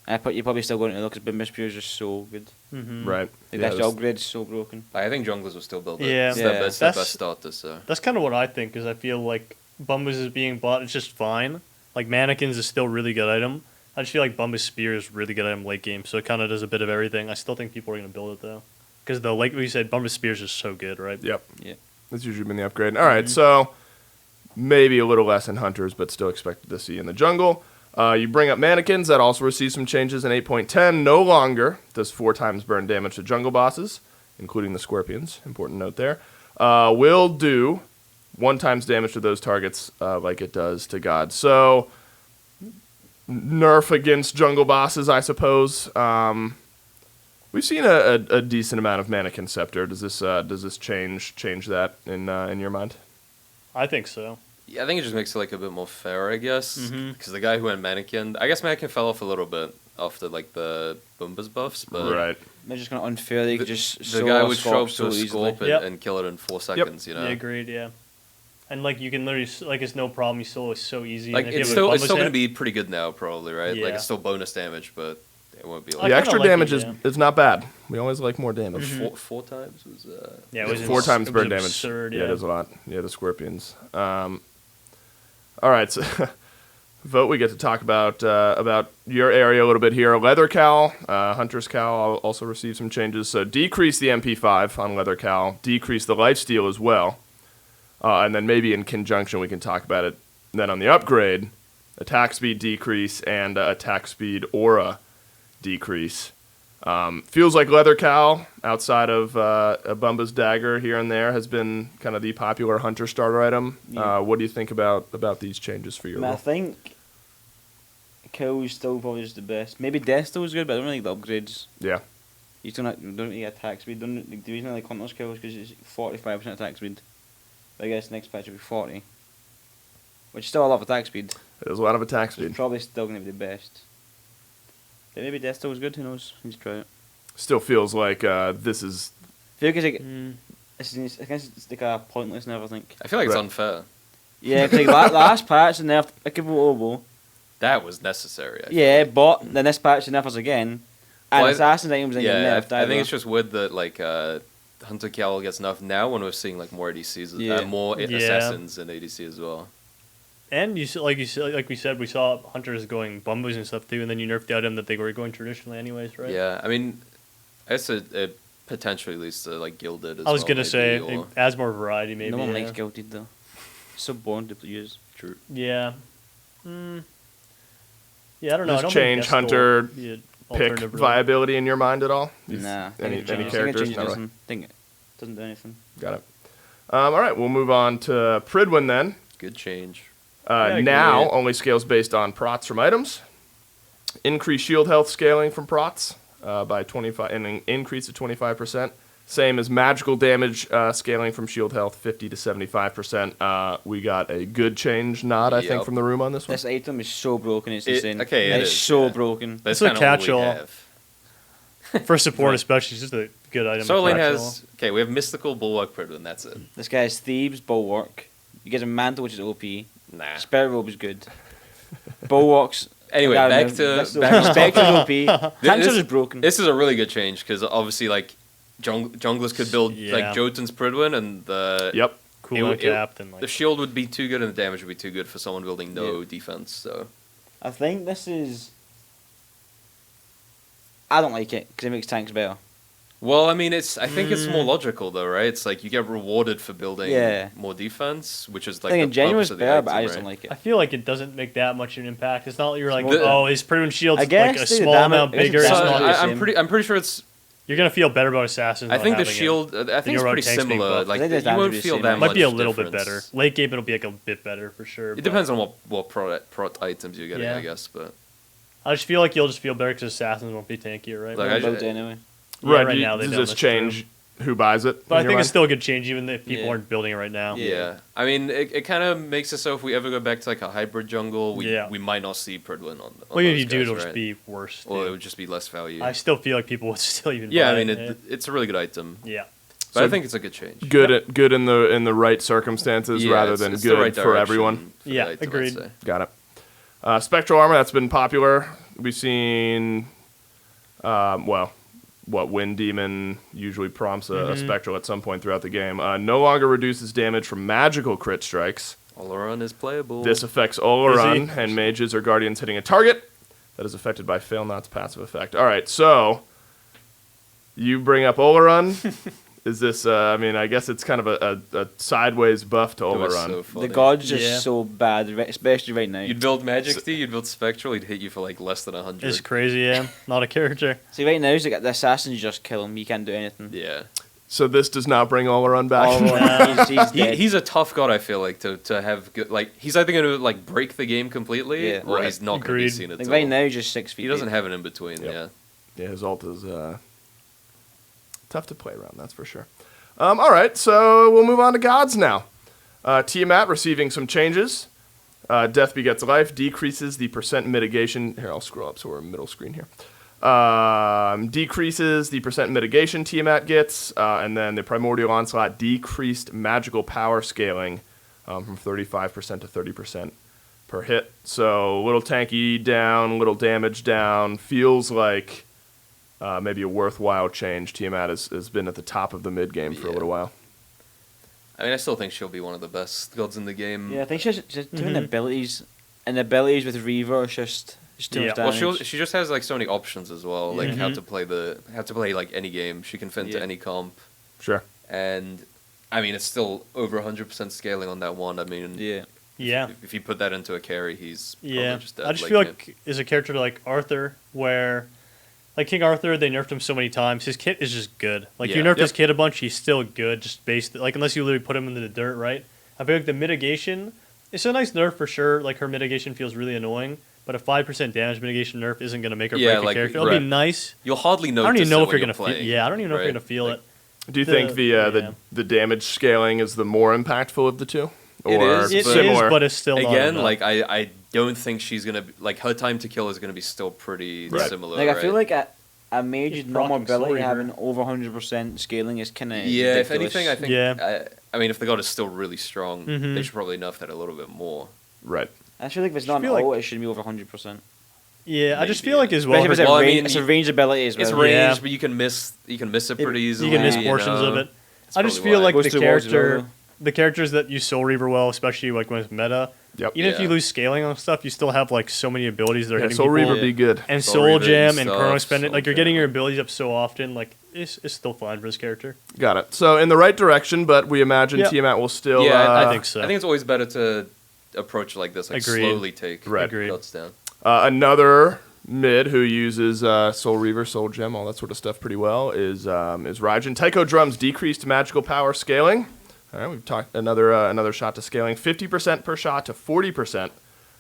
S4: You're probably still going to Ulo because Bimbishpure is just so good.
S3: Mm-hmm.
S1: Right.
S4: Like
S1: Yeah,
S4: that
S1: this-
S4: upgrade's so broken.
S2: I think junglers will still build it.
S3: Yeah.
S2: It's
S4: Yeah.
S2: their best, their
S3: That's-
S2: best starter, so.
S3: That's kind of what I think, because I feel like Bumbas is being bought. It's just fine. Like Mannequins is still a really good item. I just feel like Bumbas Spear is really good item late game, so it kind of does a bit of everything. I still think people are going to build it though, because like we said, Bumbas Spear is just so good, right?
S1: Yep.
S4: Yeah.
S1: That's usually been the upgrade. All right, so maybe a little less in Hunters, but still expected to see in the jungle. You bring up Mannequins. That also receives some changes in 8.10. No longer does 4 times burn damage to jungle bosses, including the Scorpions. Important note there. Will do 1 times damage to those targets like it does to gods. So nerf against jungle bosses, I suppose. We've seen a decent amount of Mannequin Scepter. Does this change that in your mind?
S3: I think so.
S2: Yeah, I think it just makes it like a bit more fair, I guess. Because the guy who went Mannequin, I guess Mannequin fell off a little bit after like the Boomba's buffs, but
S1: Right.
S4: They're just kind of unfair. They could just
S2: the guy would show up to
S4: so
S2: a
S4: easily.
S2: scorp
S3: Yep.
S2: and kill it in 4 seconds. You know,
S3: Yeah, agreed. Yeah, and like you can literally like it's no problem. You solo is so easy.
S2: like
S3: and if
S2: it's
S3: you have a
S2: still
S3: Bumba's
S2: going to
S3: hit-
S2: be pretty good now, probably, right? Like
S3: Yeah.
S2: it's still bonus damage, but it won't be
S3: I
S2: like
S1: The
S3: kinda
S1: extra
S3: like it,
S1: damage
S3: yeah.
S1: is not bad. We always like more damage.
S2: four times was.
S3: Yeah, it was
S1: 4 times
S3: it was
S1: burn damage.
S3: absurd,
S1: Yeah, it is a lot. Yeah, the scorpions. All right, so vote. We get to talk about your area a little bit here. Leather Cowl, Hunter's Cowl also received some changes. So decrease the MP5 on Leather Cowl, decrease the lifesteal as well, and then maybe in conjunction we can talk about it. Then on the upgrade, attack speed decrease and attack speed aura decrease. Feels like Leather Cowl, outside of a Bumba's Dagger here and there, has been kind of the popular hunter starter item.
S4: Yeah.
S1: What do you think about these changes for your
S4: I mean, I
S1: role?
S4: think Kill is still probably just the best. Maybe Death still is good, but I don't really like the upgrades.
S1: Yeah,
S4: You don't really get attack speed. Don't, the reason I like Hunter's Kill is because it's 45% attack speed. But I guess next patch will be 40. Which is still a lot of attack speed.
S1: there's a lot of attack
S4: It's
S1: speed.
S4: probably still going to be the best. But maybe Death still is good, who knows? Need to try it.
S1: Still feels like this is
S4: I feel like it's,
S3: Mm.
S4: I guess it's like a pointless nerf, I think.
S2: I feel like it's
S1: Right.
S2: unfair.
S4: Yeah, because last patch the nerf Ikebo
S2: That was necessary. I feel
S4: Yeah,
S2: like.
S4: but then this patch the nerf us again. And
S2: Well,
S4: Assassin's items didn't
S2: Yeah,
S4: get nerfed
S2: I
S4: either.
S2: think it's just weird that like Hunter Cowl gets enough now when we're seeing like more ADCs,
S4: Yeah.
S2: more
S3: Yeah.
S2: assassins in ADC as well.
S3: And you said, like we said, we saw hunters going Bumbas and stuff too, and then you nerfed the item that they were going traditionally anyways, right?
S2: Yeah, I mean, I guess it potentially leads to like gilded as
S3: I was
S2: well,
S3: gonna
S2: maybe,
S3: say
S2: or-
S3: it adds more variety, maybe.
S4: no one
S3: yeah.
S4: likes Guilted though. It's so boring to use.
S2: True.
S3: Yeah. Mm. Yeah, I don't know.
S1: Does
S3: I don't
S1: change
S3: think Death
S1: Hunter
S3: Skull would be an
S1: pick
S3: alternative, really.
S1: viability in your mind at all?
S4: Nah.
S1: Any
S4: think it
S1: characters?
S4: changes
S1: Not really.
S4: nothing. Think it doesn't do anything.
S1: Got it. All right, we'll move on to Pridwin then.
S2: Good change.
S3: I agree.
S1: Now only scales based on prots from items. Increase shield health scaling from prots by 25, and an increase of 25%. Same as magical damage scaling from shield health, 50 to 75%. We got a good change nod, I think,
S2: Yep.
S1: from the room on this one.
S4: This item is so broken. It's
S2: It-
S4: insane.
S2: okay, it
S4: it's
S2: is,
S4: so
S2: yeah.
S4: broken.
S2: That's
S3: It's a
S2: kind of what we
S3: catch-all.
S2: have.
S3: For support,
S2: Right.
S3: especially, it's just a good item.
S2: So lane
S3: catch-all.
S2: has okay. We have mystical bulwark Pridwin. That's it.
S4: This guy has Thieves, Bulwark. You get a Mantle, which is OP.
S2: Nah.
S4: Spirit Robe is good. Bulwarks.
S2: Anyway,
S4: yeah,
S2: back
S4: no,
S2: to
S4: that's
S2: back on
S4: Spectre's
S2: topic.
S4: OP. Cancer's
S2: This-
S4: is broken.
S2: This is a really good change because obviously like junglers could build
S3: Yeah.
S2: like Jotun's Pridwin and the
S1: Yep.
S3: Cool
S2: it-
S3: capped and like
S2: the shield would be too good and the damage would be too good for someone building no defense. So
S4: I think this is. I don't like it because it makes tanks better.
S2: well, I mean, I think it's more logical though, right? It's like you get rewarded for building
S4: Yeah.
S2: more defense, which is
S4: I
S2: like
S4: think
S2: the
S4: in general
S2: purpose
S4: it's
S2: of the
S4: better,
S2: item,
S4: but I just
S2: right?
S4: don't like it.
S3: I feel like it doesn't make that much of an impact. It's not like you're like,
S2: The-
S3: oh, his Pridwin shield's
S4: I guess
S3: like a
S4: the
S3: small
S4: damage-
S3: amount
S4: I guess the
S3: bigger. It's
S2: So,
S4: damage
S3: not,
S4: is the
S2: I'm
S4: same.
S2: pretty sure it's.
S3: you're gonna feel better about assassins.
S2: I
S3: not
S2: think the
S3: having it.
S2: shield. I think it's
S3: your
S2: pretty
S3: tanks being
S2: similar.
S3: buffed.
S2: Like
S4: I think the
S2: you
S4: damage
S2: won't
S4: would be
S2: feel
S4: the
S2: that
S4: same.
S2: much
S3: Might be a little bit
S2: difference.
S3: better. Late game, it'll be like a bit better for sure.
S2: It
S3: but
S2: depends on what prot items you're getting,
S3: Yeah.
S2: I guess. But
S3: I just feel like you'll just feel better because assassins won't be tankier, right?
S2: Like,
S4: I'm
S2: I
S4: about
S2: ju-
S4: to anyway.
S3: Yeah,
S1: Right.
S3: right now they
S1: does
S3: don't,
S1: this
S3: that's true.
S1: change who buys it?
S3: But I
S1: in your
S3: think
S1: mind?
S3: it's still a good change, even if people
S4: Yeah.
S3: aren't building it right now.
S2: yeah, I mean, it kind of makes it so if we ever go back to like a hybrid jungle,
S3: Yeah.
S2: we might not see Pridwin on.
S3: Well, even if
S2: those
S3: you do,
S2: guys,
S3: it'll
S2: right?
S3: just be worse.
S2: Or it
S3: dude.
S2: would just be less value.
S3: I still feel like people would still even.
S2: Yeah,
S3: buy
S2: I mean,
S3: it.
S2: it's a really good item,
S3: Yeah.
S2: but
S1: So
S2: I think it's a good change.
S1: good in the right circumstances
S2: Yeah,
S1: rather
S2: it's-
S1: than
S2: it's the
S1: good
S2: right
S1: for
S2: direction
S1: everyone.
S2: for the
S3: Yeah,
S2: item, I'd
S3: agreed.
S2: say.
S1: Got it. Spectral armor, that's been popular. We've seen, what Wind Demon usually prompts a spectral at some point throughout the game. No longer reduces damage from magical crit strikes.
S2: Olaron is playable.
S1: This affects Olaron
S3: Is he?
S1: and mages or guardians hitting a target that is affected by Fail Not's passive effect. All right, so you bring up Olaron. Is this? I mean, I guess it's kind of a sideways buff to
S2: It was
S1: Olaron.
S2: so funny.
S4: The gods are
S3: Yeah.
S4: so bad, especially right now.
S2: You'd build Magic Steel, you'd build Spectral, he'd hit you for like less than 100.
S3: It's crazy, yeah. Not a character.
S4: See, right now, the assassins just kill him. He can't do anything.
S2: Yeah.
S1: So this does not bring Oleron back.
S4: Oh, he's dead.
S2: He's a tough god. I feel like to have good, like he's either going to like break the game completely,
S4: Yeah.
S2: or
S1: Right.
S2: he's not going to be
S3: Agreed.
S2: seen at
S4: Like
S2: all.
S4: right now, he's just 6 feet.
S2: He doesn't
S4: deep.
S2: have an in between.
S1: Yep.
S2: Yeah.
S1: Yeah, his ult is tough to play around, that's for sure. All right, so we'll move on to gods now. Tiamat receiving some changes. Death begets life, decreases the percent mitigation. Here, I'll scroll up so we're in middle screen here. Decreases the percent mitigation Tiamat gets, and then the Primordial Onslaught decreased magical power scaling from 35% to 30% per hit. So little tanky down, little damage down. Feels like maybe a worthwhile change. Tiamat has been at the top of the mid game for a
S2: Yeah.
S1: little while.
S2: I mean, I still think she'll be one of the best gods in the game.
S4: Yeah, I think she's just doing the abilities, and the abilities with Reaver is just too much
S3: Yeah.
S2: Well,
S4: damage.
S2: she just has like so many options as well, like how
S3: Mhm.
S2: to play like any game. She can fit into
S4: Yeah.
S2: any comp,
S1: Sure.
S2: and I mean it's still over 100% scaling on that one. I mean,
S4: Yeah.
S3: Yeah.
S2: if you put that into a carry, he's probably
S3: Yeah,
S2: just dead.
S3: I just feel like as a character like Arthur, where like King Arthur, they nerfed him so many times. His kit is just good. Like you
S2: Yeah.
S3: nerf his kit a bunch, he's still good. Just based like unless you literally put him into the dirt, right? I feel like the mitigation, it's a nice nerf for sure. Like her mitigation feels really annoying, but a 5% damage mitigation nerf isn't gonna make or
S2: Yeah,
S3: break a
S2: like,
S3: character. It'll
S2: right.
S3: be nice.
S2: you'll hardly
S3: I
S2: notice.
S3: don't even know
S2: it
S3: if
S2: when
S3: you're gonna feel.
S2: playing,
S3: Yeah, I don't even know if
S2: right?
S3: you're gonna feel
S2: Like,
S3: it.
S1: Do you
S3: The-
S1: think
S3: yeah.
S1: the damage scaling is the more impactful of the two?
S2: It
S1: Or
S2: is,
S3: It
S2: but-
S1: similar?
S3: is, but it's still not
S2: Again,
S3: enough.
S2: like I don't think she's gonna like her time to kill is gonna be still pretty
S1: Right.
S2: similar.
S4: Like I
S2: right?
S4: feel like a mage's
S3: He's
S4: normal
S3: rocking
S4: ability
S3: Soul
S4: having
S3: Reaver.
S4: over 100% scaling is kind of
S2: yeah. If anything, I think.
S3: Yeah.
S2: I mean, if the god is still really strong,
S3: Mhm.
S2: they should probably nerf that a little bit more.
S1: Right.
S4: I feel like if it's
S3: I
S4: not an
S3: feel like-
S4: ult, it should be over 100%.
S3: yeah, I just
S2: maybe,
S3: feel like
S2: yeah.
S3: as well.
S4: Especially if it's
S2: Well,
S4: a
S2: I
S4: range,
S2: mean,
S4: it's a range ability as well.
S2: It's ranged,
S3: Yeah.
S2: but you can miss it pretty
S3: You
S2: easily.
S3: can miss
S2: you
S3: portions of
S2: know?
S3: it.
S2: That's
S3: I just
S2: probably
S3: feel
S2: why.
S3: like
S4: Goes
S3: the
S4: towards it,
S3: character,
S4: though.
S3: the characters that use Soul Reaver well, especially like when it's meta.
S1: Yep.
S3: Even if you
S2: Yeah.
S3: lose scaling on stuff, you still have like so many abilities that are
S1: Yeah,
S3: hitting
S1: Soul
S3: people.
S1: Reaver
S2: Yeah.
S1: be good.
S3: And
S2: Soul
S3: Soul
S2: Reaver
S3: Gem
S2: and
S3: and
S2: stuff,
S3: Chrono Spend.
S2: Soul
S3: Like you're getting
S2: Gem.
S3: your abilities up so often. Like it's still fine for this character.
S1: Got it. So in the right direction, but we imagine
S3: Yeah.
S1: Tiamat will still.
S2: Yeah,
S3: I think so.
S2: I think it's always better to approach it like this, like
S3: Agreed.
S2: slowly take
S1: Right.
S3: Agreed.
S2: gods down.
S1: Another mid who uses Soul Reaver, Soul Gem, all that sort of stuff pretty well is Raijin. Taiko Drums decreased magical power scaling. All right, we've talked another shot to scaling, 50% per shot to 40%,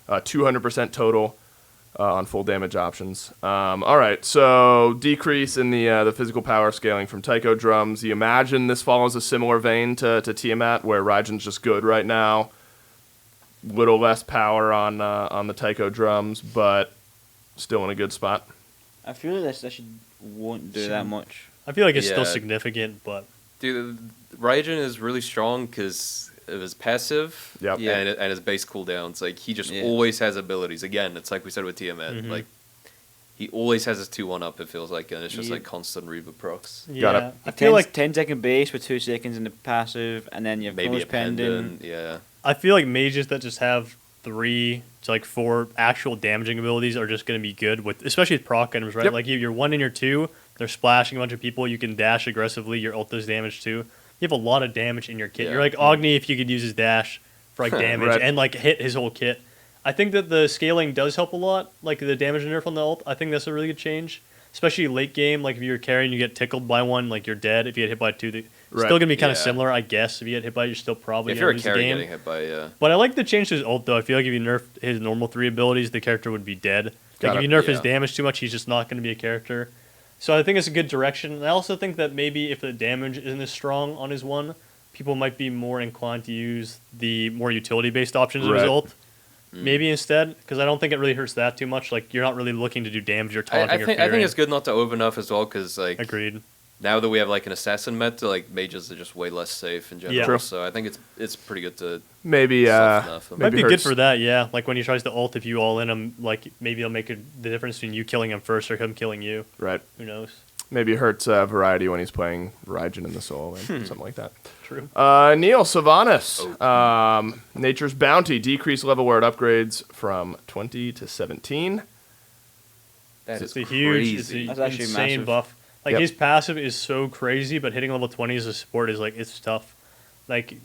S1: 200% total on full damage options. All right, so decrease in the physical power scaling from Taiko Drums. You imagine this follows a similar vein to Tiamat, where Raijin's just good right now. Little less power on the Taiko Drums, but still in a good spot.
S4: I feel like this won't do that much.
S3: I feel like it's still
S2: Yeah.
S3: significant, but
S2: Dude, Raijin is really strong because of his passive
S1: Yep.
S4: Yeah.
S2: and his base cooldowns. Like he just
S4: Yeah.
S2: always has abilities. Again, it's like we said with Tiamat.
S3: Mhm.
S2: Like he always has his 2-1 up. It feels like, and it's just
S4: Yeah.
S2: like constant Reaver procs.
S3: yeah,
S1: Got it.
S3: I feel like
S4: 10-second base with 2 seconds in the passive, and then you have
S2: Maybe
S4: Chronos
S2: a pendant. Yeah.
S3: I feel like mages that just have 3 to like 4 actual damaging abilities are just going to be good with, especially with proc items, right?
S1: Yep.
S3: Like you're 1 and you're 2, they're splashing a bunch of people. You can dash aggressively. Your ult does damage too. You have a lot of damage in your kit.
S2: Yeah.
S3: You're like Agni if you could use his dash for like damage
S1: Right.
S3: and like hit his whole kit. I think that the scaling does help a lot. Like the damage nerf on the ult, I think that's a really good change. Especially late game, like if you're carrying, you get tickled by one, like you're dead. If you get hit by 2,
S1: Right.
S3: still gonna be kind of
S2: Yeah.
S3: similar, I guess. If you get hit by, you're still probably
S2: If
S3: gonna
S2: you're a
S3: lose the
S2: carry
S3: game.
S2: getting hit by,
S3: But I like the change to his ult, though. I feel like if you nerf his normal 3 abilities, the character would be dead.
S1: Got
S3: Like if
S1: it.
S3: you nerf his
S2: Yeah.
S3: damage too much, he's just not going to be a character. So I think it's a good direction. And I also think that maybe if the damage isn't as strong on his 1, people might be more inclined to use the more utility-based options of his
S1: Right.
S3: ult.
S2: Mm.
S3: Maybe instead, because I don't think it really hurts that too much. Like you're not really looking to do damage or taunting
S2: I
S3: or
S2: think
S3: fearing.
S2: it's good not to overnerf as well because like
S3: Agreed.
S2: now that we have like an assassin meta, like mages are just way less safe in general.
S3: Yeah.
S1: True.
S2: So I think it's pretty good to
S1: Maybe
S2: soften up.
S3: Might
S1: maybe
S3: be good
S1: hurts-
S3: for that, yeah. Like when he tries to ult, if you all in him, like maybe it'll make the difference between you killing him first or him killing you.
S1: Right.
S3: Who knows?
S1: Maybe it hurts variety when he's playing Raijin in the solo lane, something like that.
S3: True.
S1: Neil Sylvanas, Nature's Bounty, decreased level where it upgrades from 20 to 17.
S2: That
S3: It's
S2: is
S3: a huge, it's
S2: crazy.
S3: a
S4: That's actually
S3: insane
S4: massive.
S3: buff. Like
S1: Yep.
S3: his passive is so crazy, but hitting level 20 as a support is like it's tough. Like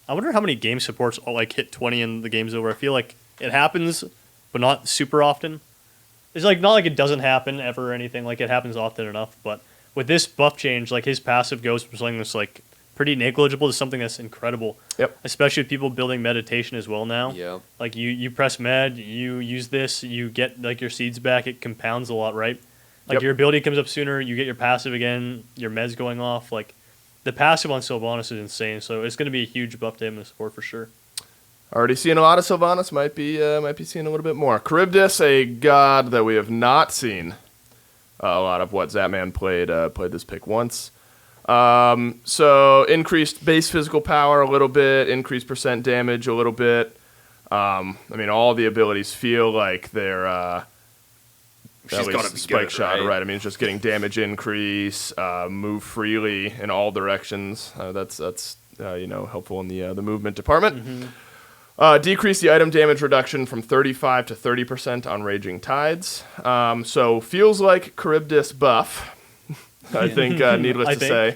S3: I wonder how many game supports all like hit 20 and the game's over. I feel like it happens, but not super often. It's like not like it doesn't happen ever or anything. Like it happens often enough, but with this buff change, like his passive goes from something that's like pretty negligible to something that's incredible.
S1: Yep.
S3: Especially with people building meditation as well now.
S2: Yeah.
S3: Like you press med, you use this, you get like your seeds back. It compounds a lot, right? Like
S1: Yep.
S3: your ability comes up sooner. You get your passive again. Your med's going off. Like the passive on Sylvanas is insane. So it's going to be a huge buff to him in support for sure.
S1: Already seeing a lot of Sylvanas. Might be seeing a little bit more. Charybdis, a god that we have not seen a lot of. What Zapman played this pick once. So increased base physical power a little bit, increased percent damage a little bit. I mean, all the abilities feel like they're
S2: She's
S1: at least
S2: gotta be
S1: spike
S2: good,
S1: shot,
S2: right?
S1: right? I mean, it's just getting damage increase, move freely in all directions. That's helpful in the movement department. Decrease the item damage reduction from 35 to 30% on Raging Tides. So feels like Charybdis buff. I think, needless to say.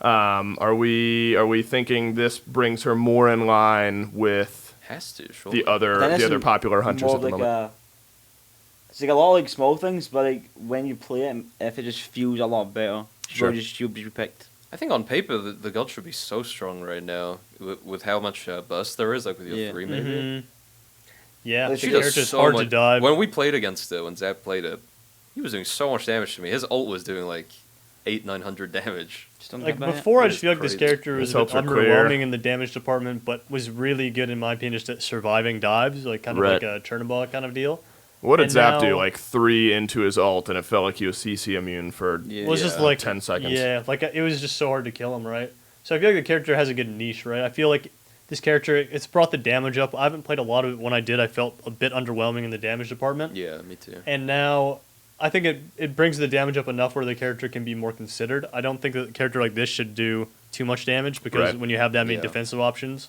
S1: Are we thinking this brings her more in line with
S2: Has to, surely.
S1: the other popular hunters
S4: more
S1: at the
S4: like
S1: moment?
S4: it's like a lot of like small things, but like when you play it, if it just feels a lot better,
S1: Sure.
S4: she'll be picked.
S2: I think on paper, the god should be so strong right now with how much burst there is, like with your
S4: Yeah.
S2: 3 maybe.
S3: Mhm. Yeah,
S4: Like,
S3: the
S4: she
S2: does
S3: character's
S2: so
S3: hard
S2: much-
S3: to dive.
S2: When we played against it, when Zap played it, he was doing so much damage to me. His ult was doing like 900 damage.
S4: Just don't
S3: Like
S4: get by it.
S3: before, I
S2: It
S3: just
S2: is
S3: feel like this
S2: crazy.
S3: character was
S1: His
S3: a bit
S1: hopes are clear.
S3: underwhelming in the damage department, but was really good in my opinion just at surviving dives, like kind of
S1: Right.
S3: like a Chernobog kind of deal.
S1: What did
S3: and
S1: Zap do?
S3: now-
S1: Like 3 into his ult, and it felt like he was CC immune for
S4: Yeah.
S3: It was just
S2: Yeah.
S3: like
S1: 10 seconds.
S3: Yeah, like it was just so hard to kill him, right? So I feel like the character has a good niche, right? I feel like this character, it's brought the damage up. I haven't played a lot of it. When I did, I felt a bit underwhelming in the damage department.
S2: Yeah, me too.
S3: And now I think it brings the damage up enough where the character can be more considered. I don't think that a character like this should do too much damage because
S1: Right.
S3: when you have that many
S2: Yeah.
S3: defensive options,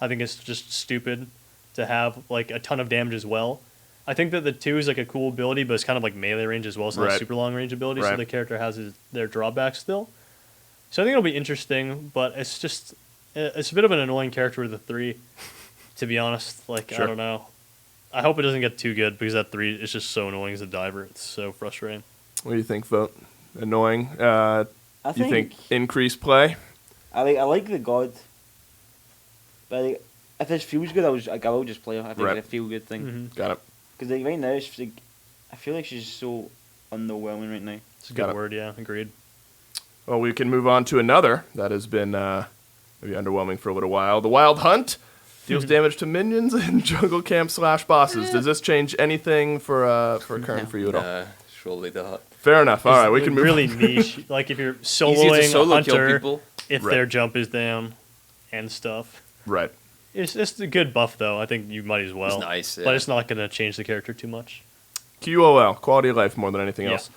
S3: I think it's just stupid to have like a ton of damage as well. I think that the 2 is like a cool ability, but it's kind of like melee range as well. It's not
S1: Right.
S3: a super long range ability, so
S1: Right.
S3: the character has their drawbacks still. So I think it'll be interesting, but it's just it's a bit of an annoying character with a 3, to be honest. Like
S1: Sure.
S3: I don't know. I hope it doesn't get too good because that 3 is just so annoying as a diver. It's so frustrating.
S1: What do you think, Vote? Annoying?
S4: I
S1: You think increased play?
S4: I like the god, but like, if it feels good, I will just play her. I think
S1: Right.
S4: it's a feel good thing.
S3: Mm-hmm.
S1: Got it.
S4: Because like right now, it's like, I feel like she's so underwhelming right now.
S3: It's a
S1: Got
S3: good
S1: it.
S3: word, yeah, agreed.
S1: Well, we can move on to another that has been maybe underwhelming for a little while. The Wild Hunt deals damage to minions and jungle camp / bosses. Does this change anything for current for you at all?
S2: Nah, surely not.
S1: Fair enough. All right, we
S3: It's
S1: can move.
S3: really niche. Like if you're
S2: Easy to
S3: soloing a
S2: solo kill
S3: hunter,
S2: people.
S3: if
S1: Right.
S3: their jump is down and stuff.
S1: Right.
S3: It's a good buff though. I think you might as well.
S2: It's nice,
S3: But
S2: yeah.
S3: it's not going to change the character too much.
S1: QOL, quality of life more than anything
S3: Yeah.
S1: else.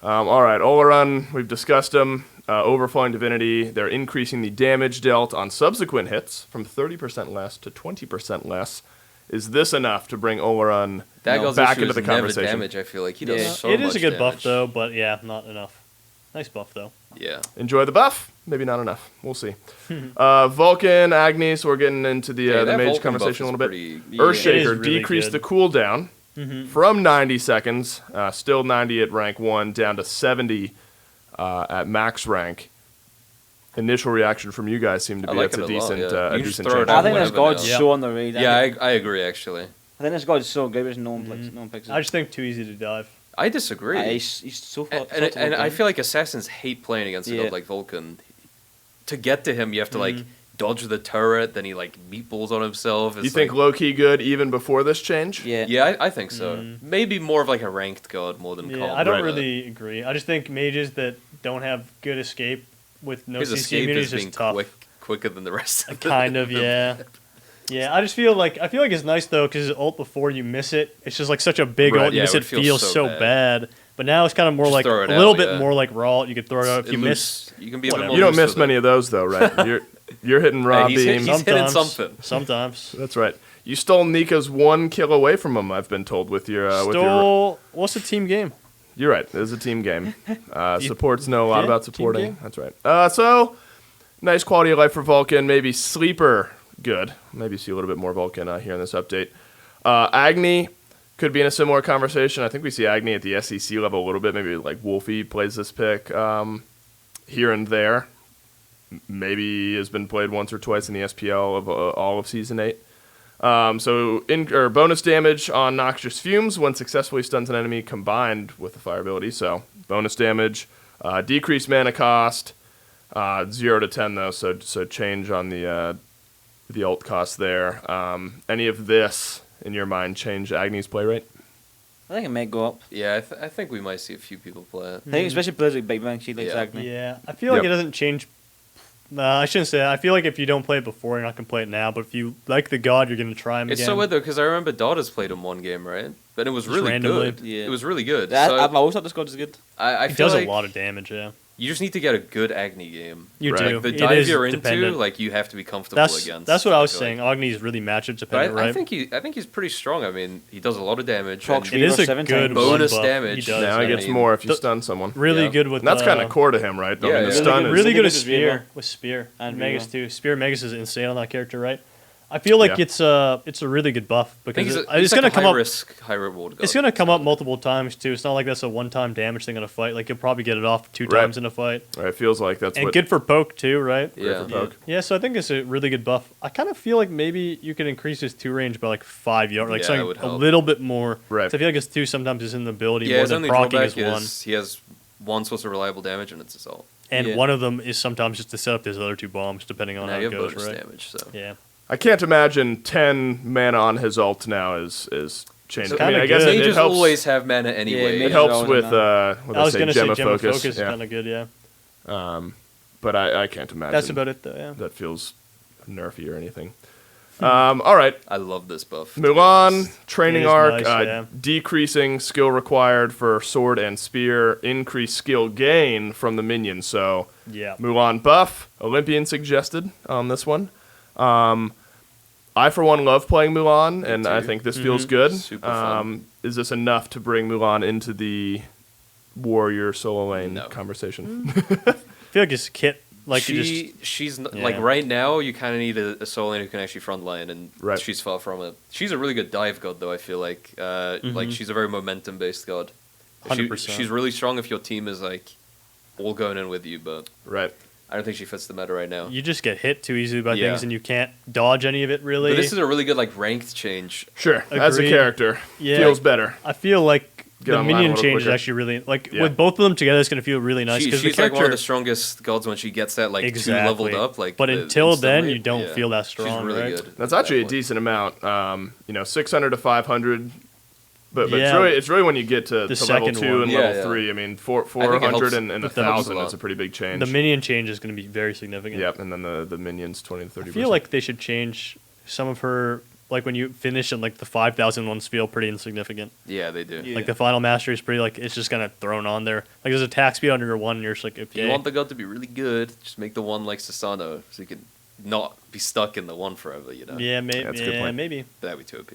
S1: All right, Oleron, we've discussed them. Overflowing Divinity, they're increasing the damage dealt on subsequent hits from 30% less to 20% less. Is this enough to bring Oleron
S2: That god's
S1: back
S2: issue
S1: into
S2: is
S1: the
S2: never
S1: conversation?
S2: damage. I feel like he does
S4: Yeah.
S2: so
S3: It
S2: much
S3: is a good buff
S2: damage.
S3: though, but yeah, not enough. Nice buff though.
S2: Yeah.
S1: Enjoy the buff? Maybe not enough. We'll see. Vulcan, Agni, so we're getting into the
S2: that
S1: Mage
S2: Vulcan
S1: conversation a
S2: buff
S1: little
S2: is
S1: bit.
S2: pretty-
S1: Earthshaker
S3: It is really
S1: decreased
S3: good.
S1: the cooldown
S3: Mm-hmm.
S1: from 90 seconds, still 90 at rank 1, down to 70 at max rank. Initial reaction from you guys seemed to
S2: I
S1: be
S2: like
S1: it's
S2: it
S1: a
S2: a lot,
S1: decent,
S2: yeah.
S1: a
S2: You can just
S1: decent
S2: throw it
S1: change.
S2: out
S4: I think this
S2: whenever
S4: god's
S2: now.
S4: so underrated.
S2: Yeah, I agree actually.
S4: I think this god's so good, but no one picks it.
S3: I just think too easy to dive.
S2: I disagree.
S4: He's so far.
S2: And I feel like assassins hate playing against a
S4: Yeah.
S2: god like Vulcan. To get to him, you have to like dodge the turret, then he like meatballs on himself. It's
S1: You think
S2: like,
S1: low key good even before this change?
S4: Yeah.
S2: Yeah, I think so. Maybe more of like a ranked god more than
S3: Yeah,
S2: comp.
S3: I don't
S1: Right.
S3: really agree. I just think mages that don't have good escape with no
S2: His
S3: CC
S2: escape
S3: immunity
S2: is
S3: is just
S2: being
S3: tough.
S2: quicker than the rest of
S3: Kind of, yeah. Yeah, I just feel like it's nice though because his ult before you miss it, it's just like such a big
S1: Right,
S3: ult. You
S2: yeah,
S3: miss
S2: it
S3: it
S2: would feel
S3: feels
S2: so
S3: so
S2: bad.
S3: bad. But now it's kind of more
S2: Just
S3: like
S2: throw
S3: a
S2: it
S3: little
S2: out,
S3: bit
S2: yeah.
S3: more like raw. You could throw it out if
S2: It
S3: you miss.
S2: you can be a bit
S3: whatever.
S2: more
S1: You don't
S2: loose
S1: miss
S2: with
S1: many
S2: it.
S1: of those though, right? You're hitting raw
S2: he's hit-
S1: beam.
S2: he's hitting something.
S3: Sometimes.
S1: That's right. You stole Nika's 1 kill away from him. I've been told with your
S3: What's a team game?
S1: You're right. It is a team game. Supports know a lot
S3: Yeah,
S1: about
S3: team
S1: supporting.
S3: game.
S1: That's right. So nice quality of life for Vulcan. Maybe sleeper good. Maybe see a little bit more Vulcan here in this update. Agni could be in a similar conversation. I think we see Agni at the SEC level a little bit. Maybe like Wolfie plays this pick here and there. Maybe has been played once or twice in the SPL of all of Season 8. Bonus damage on Noxious Fumes when successfully stuns an enemy combined with the fire ability. So bonus damage, decreased mana cost, 0 to 10 though. So change on the ult cost there. Any of this in your mind change Agni's play rate?
S4: I think it might go up.
S2: Yeah, I think we might see a few people play it.
S4: I think especially players like Big Bang, she likes
S2: Yeah.
S4: Agni.
S3: Yeah, I feel like
S1: Yep.
S3: it doesn't change. I shouldn't say that. I feel like if you don't play it before, you're not going to play it now. But if you like the god, you're going to try him
S2: It's
S3: again.
S2: so weird though, because I remember Dada's played him one game, right? But it was
S3: Just
S2: really
S3: randomly.
S2: good.
S4: Yeah.
S2: It was really good.
S4: I
S2: So
S4: always thought this god is good.
S2: I
S3: It
S2: feel
S3: does
S2: like
S3: a lot of damage, yeah.
S2: you just need to get a good Agni game.
S3: You
S1: Right.
S3: do.
S2: Like the
S3: It
S2: dive
S3: is
S2: you're into,
S3: dependent.
S2: like you have to be comfortable against.
S3: That's what I was
S2: feel
S3: saying.
S2: like.
S3: Agni's really matchup
S2: But
S3: dependent, right?
S2: I think he's pretty strong. I mean, he does a lot of damage.
S4: Proc
S2: and
S4: speed.
S3: It is a
S4: 7
S3: good
S4: times.
S2: bonus
S3: one buff.
S2: damage.
S3: He does.
S1: Now he
S2: I
S1: gets
S2: mean,
S1: more if you
S3: the-
S1: stun someone.
S3: Really
S2: Yeah.
S3: good with.
S1: And that's kind of core to him, right?
S2: Yeah,
S1: I mean,
S2: yeah.
S1: the stun is...
S3: Really good at
S4: With Viva.
S3: Spear. With Spear.
S4: And
S3: Magus
S4: Viva.
S3: too. Spear Magus is insane on that character, right? I feel like
S1: Yeah.
S3: it's a really good buff
S2: I think
S3: because
S2: he's
S3: it's
S2: like
S3: going to
S2: a
S3: come
S2: high
S3: up.
S2: risk, high reward.
S3: It's
S2: god.
S3: going to come up multiple times too. It's not like that's a one-time damage thing in a fight. Like you'll probably get it off 2
S1: Right.
S3: times in a fight,
S1: Right, it feels like that's
S3: and
S1: what...
S3: good for poke too, right?
S2: Yeah.
S1: for poke.
S3: Yeah, so I think it's a really good buff. I kind of feel like maybe you can increase his 2 range by like 5 yards, like
S2: Yeah, that
S3: something
S2: would
S3: a
S2: help.
S3: little bit more.
S1: Right.
S3: So I feel like his 2 sometimes is in the ability
S2: Yeah,
S3: more
S2: his
S3: than
S2: only
S3: proccing
S2: drawback
S3: is 1.
S2: is he has one source of reliable damage, and it's his ult.
S3: And
S4: Yeah.
S3: one of them is sometimes just to set up his other 2 bombs, depending on
S2: Now
S3: how
S2: you
S3: it
S2: have
S3: goes,
S2: bonus
S3: right?
S2: damage, so
S3: Yeah.
S1: I can't imagine 10 mana on his ult now is changing.
S3: It's
S1: I mean,
S3: kinda
S1: I guess
S3: good.
S1: it
S2: Mages
S1: helps.
S2: always have mana anyway.
S4: Yeah,
S1: It helps
S4: always
S1: with
S4: have
S1: what
S3: I was
S1: they
S3: going to
S1: say,
S3: say
S1: Gemma
S3: Gemma
S1: focus.
S3: Focus is
S1: Yeah.
S3: kind of good, yeah.
S1: But I can't imagine.
S3: That's about it, though, yeah.
S1: That feels nerfy or anything. All right,
S2: I love this buff.
S1: Mulan training
S3: It is
S1: arc,
S3: nice, yeah.
S1: decreasing skill required for sword and spear, increased skill gain from the minions. So
S3: Yeah.
S1: Mulan buff, Olympian suggested on this one. I for one love playing Mulan, and I
S2: too.
S1: think this feels good.
S2: Super fun.
S1: Is this enough to bring Mulan into the warrior solo lane
S2: No.
S1: conversation?
S3: I feel like his kit, like you just.
S2: She's
S3: Yeah.
S2: like right now you kind of need a solo lane who can actually front line, and
S1: Right.
S2: she's far from it. She's a really good dive god though. I feel like she's a very momentum based god.
S3: 100%.
S2: She's really strong if your team is like all going in with you, but
S1: Right.
S2: I don't think she fits the meta right now.
S3: You just get hit too easily by
S2: Yeah.
S3: things, and you can't dodge any of it, really.
S2: But this is a really good like ranked change.
S1: Sure. As a
S3: Agreed.
S1: character,
S3: Yeah.
S1: feels better.
S3: I feel like
S1: Get
S3: the
S1: online a
S3: minion
S1: little
S3: change is
S1: quicker.
S3: actually really like
S1: Yeah.
S3: with both of them together. It's going to feel really nice because the
S2: She's like
S3: character.
S2: one of the strongest gods when she gets that like
S3: Exactly.
S2: 2 leveled up. Like,
S3: But until then,
S2: instantly.
S3: you don't
S2: Yeah.
S3: feel that strong,
S2: She's really
S3: right?
S2: good.
S1: That's
S2: at
S1: actually a
S2: that point.
S1: decent amount. 600 to 500. But
S3: Yeah.
S1: it's really when you get to level
S3: second
S1: 2
S3: one.
S1: and
S2: Yeah,
S1: level
S2: yeah.
S1: 3. I mean,
S2: I think it
S1: 400
S2: helps-
S1: and
S2: but that helps a
S1: 1,000
S2: lot.
S1: is a pretty big change.
S3: The minion change is going to be very significant.
S1: Yep, and then the minions 20 to 30%.
S3: I feel like they should change some of her. Like when you finish in like the 5,000 ones feel pretty insignificant.
S2: Yeah, they do.
S4: Yeah.
S3: Like the final mastery is pretty like it's just kind of thrown on there. Like there's attack speed under your 1, and you're just like
S2: If
S3: okay.
S2: you want the god to be really good, just make the one like Sasano, so you can not be stuck in the one forever. You know.
S3: yeah, maybe.
S1: That's a good
S3: Yeah,
S1: point.
S3: maybe.
S2: That'd be too OP.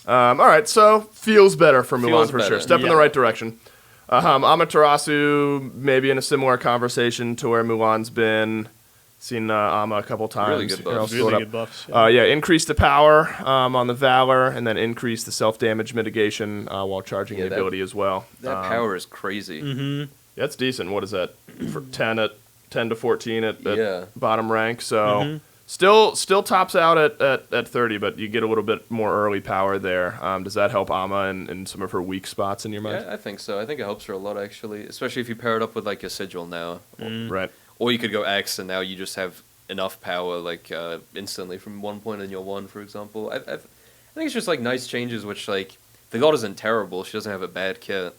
S1: all right, so feels better for Mulan
S2: Feels
S1: for sure.
S2: better.
S1: Step in
S3: Yeah.
S1: the right direction. Amaterasu maybe in a similar conversation to where Mulan's been. Seen Ama a couple times.
S2: Really good
S1: Here, I'll
S2: buffs.
S1: scroll it
S3: Really
S1: up.
S3: good buffs.
S1: Yeah, increase the power on the Valor, and then increase the self-damage mitigation while charging
S2: Yeah,
S1: the
S2: that-
S1: ability as well.
S2: That power is crazy.
S3: Mm-hmm.
S1: That's decent. What is that? For 10 to 14 at
S2: Yeah.
S1: bottom rank. So
S3: Mm-hmm.
S1: still tops out at 30, but you get a little bit more early power there. Does that help Ama in some of her weak spots in your mind?
S2: Yeah, I think so. I think it helps her a lot actually, especially if you pair it up with like a sigil now,
S1: Right.
S2: or you could go X and now you just have enough power like instantly from 1 point in your 1, for example. I think it's just like nice changes, which like the god isn't terrible. She doesn't have a bad kit.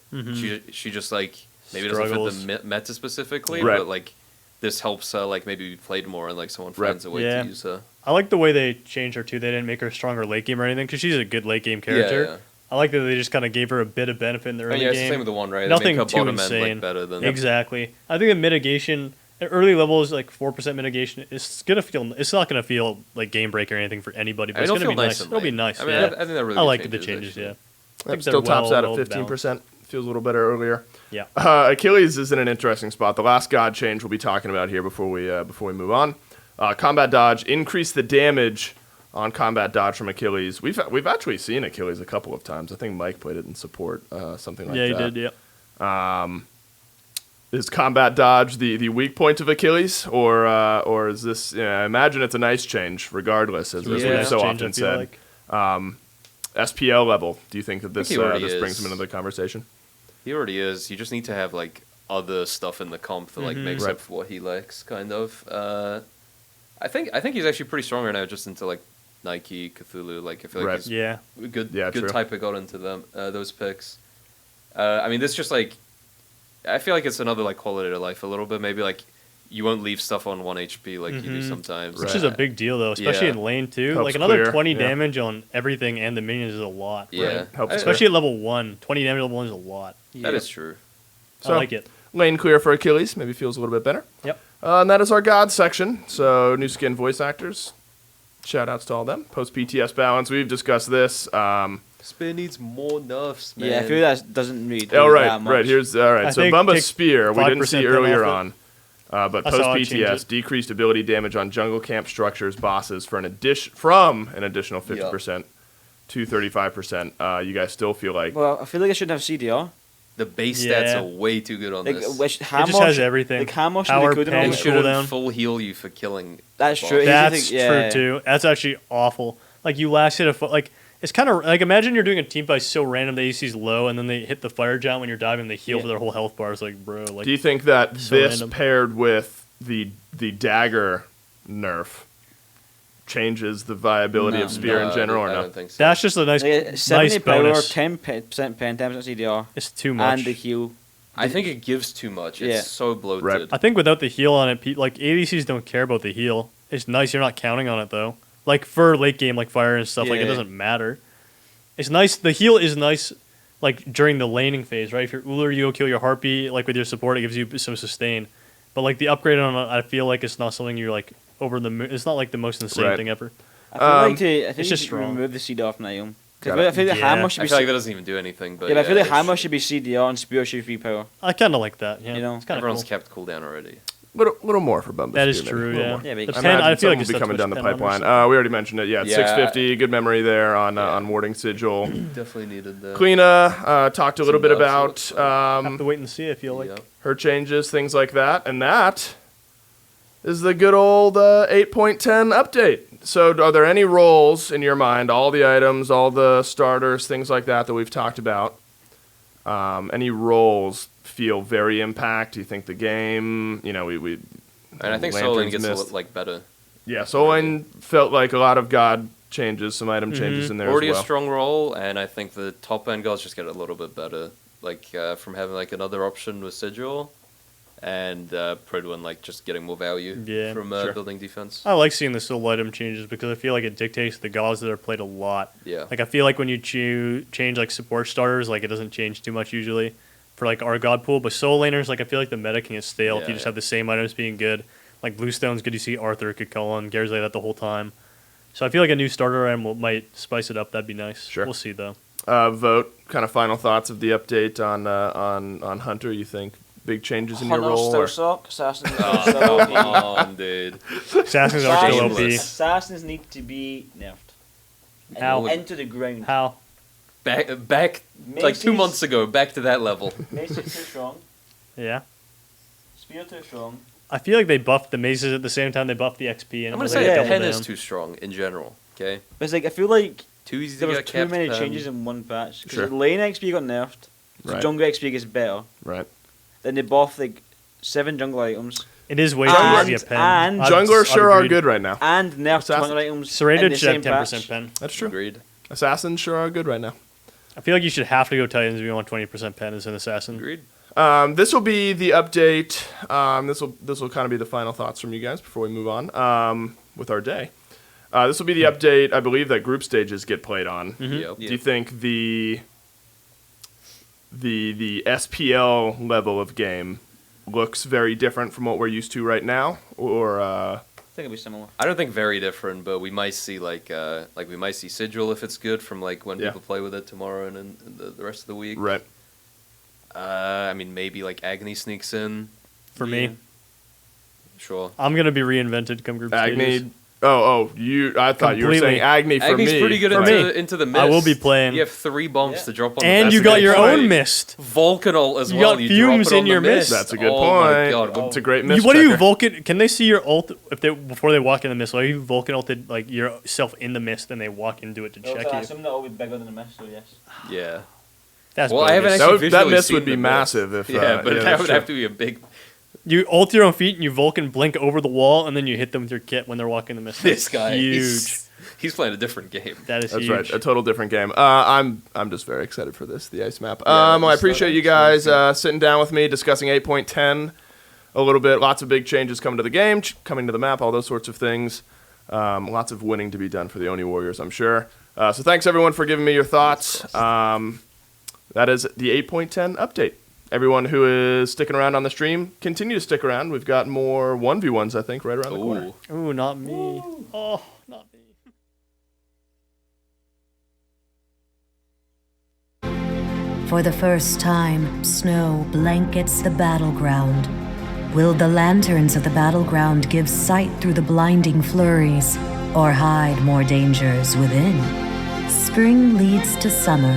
S2: She just like maybe doesn't
S3: Struggles.
S2: fit the meta specifically,
S1: Right.
S2: but like this helps her like maybe be played more and like someone
S1: Right.
S2: finds a way
S3: Yeah.
S2: to use her.
S3: I like the way they changed her too. They didn't make her a stronger late game or anything because she's a good late game character.
S2: Yeah.
S3: I like that they just kind of gave her a bit of benefit in the
S2: Oh,
S3: early
S2: yeah, it's the
S3: game.
S2: same with the one, right?
S3: Nothing
S2: they make her
S3: too
S2: bottom
S3: insane.
S2: end like better than
S3: Exactly. I think the mitigation at early levels, like 4% mitigation, it's gonna feel. It's not gonna feel like game breaker or anything for anybody, but it's
S2: It'll
S3: gonna be
S2: feel
S3: nice.
S2: in
S3: It'll be
S2: lane.
S3: nice.
S2: I mean,
S3: yeah.
S2: I think they're really
S3: I
S2: good
S3: like the
S2: changes,
S3: changes.
S2: actually.
S3: Yeah. I
S1: Yep,
S3: think
S1: still
S3: they're
S1: tops out
S3: well
S1: at 15%. Feels a little better earlier.
S3: Yeah.
S1: Achilles is in an interesting spot. The last god change we'll be talking about here before we move on. Combat dodge, increase the damage on combat dodge from Achilles. We've actually seen Achilles a couple of times. I think Mike played it in support, something like that.
S3: Yeah, he did. Yeah.
S1: Is combat dodge the weak point of Achilles, or is this? I imagine it's a nice change, regardless, as we've
S3: Nice
S1: so
S3: change, I
S1: often
S3: feel
S1: said.
S3: like.
S1: SPL level. Do you think that this
S2: he already
S1: brings
S2: is.
S1: him into the conversation?
S2: He already is. You just need to have like other stuff in the comp that like makes
S1: Right.
S2: up for what he likes, kind of. I think he's actually pretty strong right now, just into like Nike, Cthulhu. Like I feel like
S1: Right.
S2: he's
S3: Yeah.
S2: a good
S1: Yeah, true.
S2: type of got into them those picks. I mean, this just like I feel like it's another like quality of life a little bit. Maybe like you won't leave stuff on 1 HP like you do sometimes,
S3: Which is a big deal, though, especially
S2: Yeah.
S3: in lane 2.
S1: Helps
S3: like, another
S1: clear,
S3: 20
S1: yeah.
S3: damage on everything and the minions is a lot.
S2: Yeah,
S1: Helps
S3: Especially at level 1. 20 damage at level 1 is a lot.
S2: that is true.
S1: So-
S3: I like it.
S1: Lane clear for Achilles. Maybe feels a little bit better.
S3: Yep.
S1: And that is our God section. So new skin voice actors. Shout outs to all them. Post PTS balance. We've discussed this.
S2: Spear needs more nerfs, man.
S4: Yeah, I feel that doesn't really do
S1: Oh
S4: that
S1: right,
S4: much.
S1: right. Here's all right.
S3: I
S1: So
S3: think
S1: Bumba's
S3: take
S1: spear we didn't
S3: 5%
S1: see
S3: pin
S1: earlier
S3: off
S1: on, but
S3: I
S1: post
S3: saw it change
S1: PTS
S3: it.
S1: decreased ability damage on jungle camp structures bosses for an additional 50% to 35%. You guys still feel like
S4: Well, I feel like I shouldn't have CDR.
S2: the base
S3: Yeah.
S2: stats are way too good on
S4: Like,
S2: this.
S4: which
S3: It just has everything.
S4: Like, how much
S3: Power,
S4: should they
S3: pen,
S4: on
S2: It
S4: it?
S2: shouldn't
S3: cooldown.
S2: full heal you for killing.
S4: That's
S2: the
S4: true.
S2: boss.
S4: Yeah.
S3: That's
S4: Yeah.
S3: true, too. That's actually awful. Like, you last hit like, it's kind of, like, imagine you're doing a team fight so random the AC's low, and then they hit the fire giant when you're diving, they heal
S4: Yeah.
S3: for their whole health bar. It's like, bro, like,
S1: do you think that
S3: So
S1: this
S3: random.
S1: paired with the dagger nerf changes the viability
S4: No.
S1: of spear in general, or
S2: I
S1: no?
S2: don't think so.
S3: that's just a nice,
S4: Like, 70
S3: nice
S4: power,
S3: bonus.
S4: 10% pen damage on CDR,
S3: It's too much.
S4: and the heal.
S2: I think it gives too much. It's
S4: Yeah.
S2: so bloated.
S1: Right.
S3: I think without the heal on it, like ADCs don't care about the heal. It's nice you're not counting on it though. Like for late game, like fire and stuff, like it
S4: Yeah.
S3: doesn't matter. It's nice. The heal is nice, like during the laning phase, right? If you're Uller, you go kill your Harpy. Like with your support, it gives you some sustain. But like the upgrade on it, I feel like it's not something you're like over the moon. It's not like the most insane
S1: Right.
S3: thing ever.
S4: I feel like I think
S3: it's
S4: you
S3: just
S4: should
S3: strong.
S4: remove the CDR from Naum.
S1: Got
S4: Because
S1: it.
S4: I feel like
S3: Yeah.
S4: hammer should
S2: I
S4: be
S2: feel like that doesn't even do anything. But
S4: yeah, but I feel like
S2: it's-
S4: hammer should be CDR and spear should be power.
S3: I kind of like that. Yeah,
S4: You know,
S3: it's kind of
S2: everyone's
S3: cool.
S2: kept cooldown already.
S1: Little more for Bumba.
S3: That is
S1: spear,
S3: true.
S1: maybe. A little
S3: Yeah.
S1: more.
S4: Yeah, but
S3: The
S4: I
S3: pen,
S1: Imagine
S3: I feel
S1: something
S3: like
S1: will
S3: it's
S1: be
S3: stuff
S1: coming
S3: to
S1: down the
S3: push pen on or
S1: pipeline.
S3: something.
S1: We already mentioned it. Yeah, it's
S2: Yeah.
S1: 650. Good memory there on
S2: Yeah.
S1: Warding Sigil.
S2: Definitely needed that.
S1: Kleena talked a little
S2: Some
S1: bit
S2: buffs,
S1: about
S3: Have to wait and see. I feel like.
S2: Yep.
S1: her changes, things like that, and that is the good old 8.10 update. So, are there any roles in your mind? All the items, all the starters, things like that we've talked about. Any roles feel very impact? Do you think the game? You know, we
S2: And I think
S1: Lanterns
S2: Solon gets a
S1: missed.
S2: lot like better.
S1: Yeah, Solane felt like a lot of God changes, some item changes in there
S2: Already
S1: as well.
S2: a strong role, and I think the top end guys just get a little bit better. Like from having like another option with Sigil, and Pridwin like just getting more value
S3: Yeah,
S2: from
S1: sure.
S2: building defense.
S3: I like seeing the soul item changes because I feel like it dictates the gods that are played a lot.
S2: Yeah.
S3: Like I feel like when you change like support starters, like it doesn't change too much usually for like our god pool. But soul laners, like I feel like the meta can get stale if
S2: Yeah,
S3: you just
S2: yeah.
S3: have the same items being good. Like Bluestone's good. You see Arthur could call on Gary's like that the whole time. So I feel like a new starter item might spice it up. That'd be nice.
S1: Sure.
S3: We'll see though.
S1: Vote. Kind of final thoughts of the update on Hunter. You think big changes in your
S4: Hunter
S1: role?
S4: still
S1: Or?
S4: suck. Assassins
S2: Oh,
S4: still
S2: come
S4: OP.
S2: on, dude.
S3: Assassins are still OP.
S2: Shameless.
S4: Assassins need to be nerfed.
S3: How?
S4: Into the ground.
S3: How?
S2: Back like 2
S4: Macy's-
S2: months ago, back to that level.
S4: Mace is too strong.
S3: Yeah.
S4: Spear too strong.
S3: I feel like they buffed the mazes at the same time they buffed the XP. And
S2: I'm gonna
S3: it was
S2: say
S3: like a
S2: the
S3: double
S2: pen
S3: down.
S2: is too strong in general. Okay,
S4: But it's like, I feel like
S2: too easy
S4: there
S2: to
S4: was
S2: get
S4: too
S2: capped
S4: many
S2: pen.
S4: changes in one patch. Because
S1: Sure.
S4: lane XP got nerfed. So
S1: Right.
S4: jungle XP gets better.
S1: Right.
S4: Then they buff like 7 jungle items.
S3: It is way
S4: And-
S3: too easy a pen.
S4: and-
S1: Junglers sure are
S3: agreed.
S1: good right now.
S4: And nerfed
S1: Assassin-
S4: 200 items.
S3: Serrated
S4: in the
S3: should have
S4: same
S3: 10%
S4: patch.
S3: pen.
S1: That's true.
S2: Agreed.
S1: Assassins sure are good right now.
S3: I feel like you should have to go Titans if you want 20% pen as an assassin.
S2: Agreed.
S1: This will be the update. This will kind of be the final thoughts from you guys before we move on with our day. This will be the update. I believe that group stages get played on.
S2: Yep.
S1: Do you think the SPL level of game looks very different from what we're used to right now, or
S4: I think it'll be similar.
S2: I don't think very different, but we might see like we might see Sigil if it's good from like when
S1: Yeah.
S2: people play with it tomorrow and in the rest of the week.
S1: right?
S2: I mean maybe like Agni sneaks in.
S3: For
S4: Yeah.
S3: me,
S2: Sure.
S3: I'm going to be reinvented come group
S1: Agni
S3: stages.
S1: I thought you were
S3: Completely.
S1: saying Agni for
S2: Agni's
S1: me.
S2: pretty good
S1: For
S3: me.
S2: into the mist.
S3: I will be playing.
S2: You have 3 bumps to drop on the
S3: And
S2: mist.
S3: you got your
S1: point.
S3: own mist.
S2: Vulcanol as
S3: You
S2: well.
S3: got
S2: You
S3: fumes
S2: drop it on
S3: in
S2: the
S3: your mist.
S1: That's a good
S2: oh
S1: point.
S2: My God.
S1: It's a great mist.
S3: What do you
S1: checker.
S3: Vulcan? Can they see your ult if they before they walk in the mist? Like you Vulcan ulted like yourself in the mist, and they walk into it to check
S4: I
S3: you.
S4: assume they're always bigger than the mist, so yes.
S2: Yeah.
S3: That's
S2: Well, I haven't
S3: bogus.
S2: actually
S1: That
S2: visually
S1: mist
S2: seen
S1: would be
S2: the mist.
S1: massive if.
S2: Yeah, but
S1: yeah,
S2: that
S1: that's
S2: would
S1: true.
S2: have to be a big.
S3: You ult your own feet and you Vulcan blink over the wall, and then you hit them with your kit when they're walking in the mist.
S2: This
S3: That's
S2: guy.
S3: huge.
S2: He's playing a different game.
S3: That is
S1: That's
S3: huge.
S1: right, a total different game. I'm just very excited for this, the ice map. Well, I appreciate you guys sitting down with me, discussing 8.10 a little bit. Lots of big changes coming to the game, coming to the map, all those sorts of things. Lots of winning to be done for the Oni Warriors, I'm sure. So thanks everyone for giving me your thoughts. That is the 8.10 update. Everyone who is sticking around on the stream, continue to stick around. We've got more 1v1s, I think, right around the corner.
S3: Ooh, not me. Oh, not me.
S6: For the first time, snow blankets the battleground. Will the lanterns of the battleground give sight through the blinding flurries, or hide more dangers within? Spring leads to summer,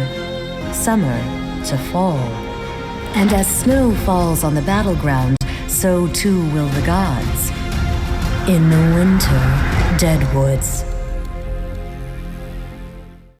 S6: summer to fall. And as snow falls on the battleground, so too will the gods. In the winter, deadwoods,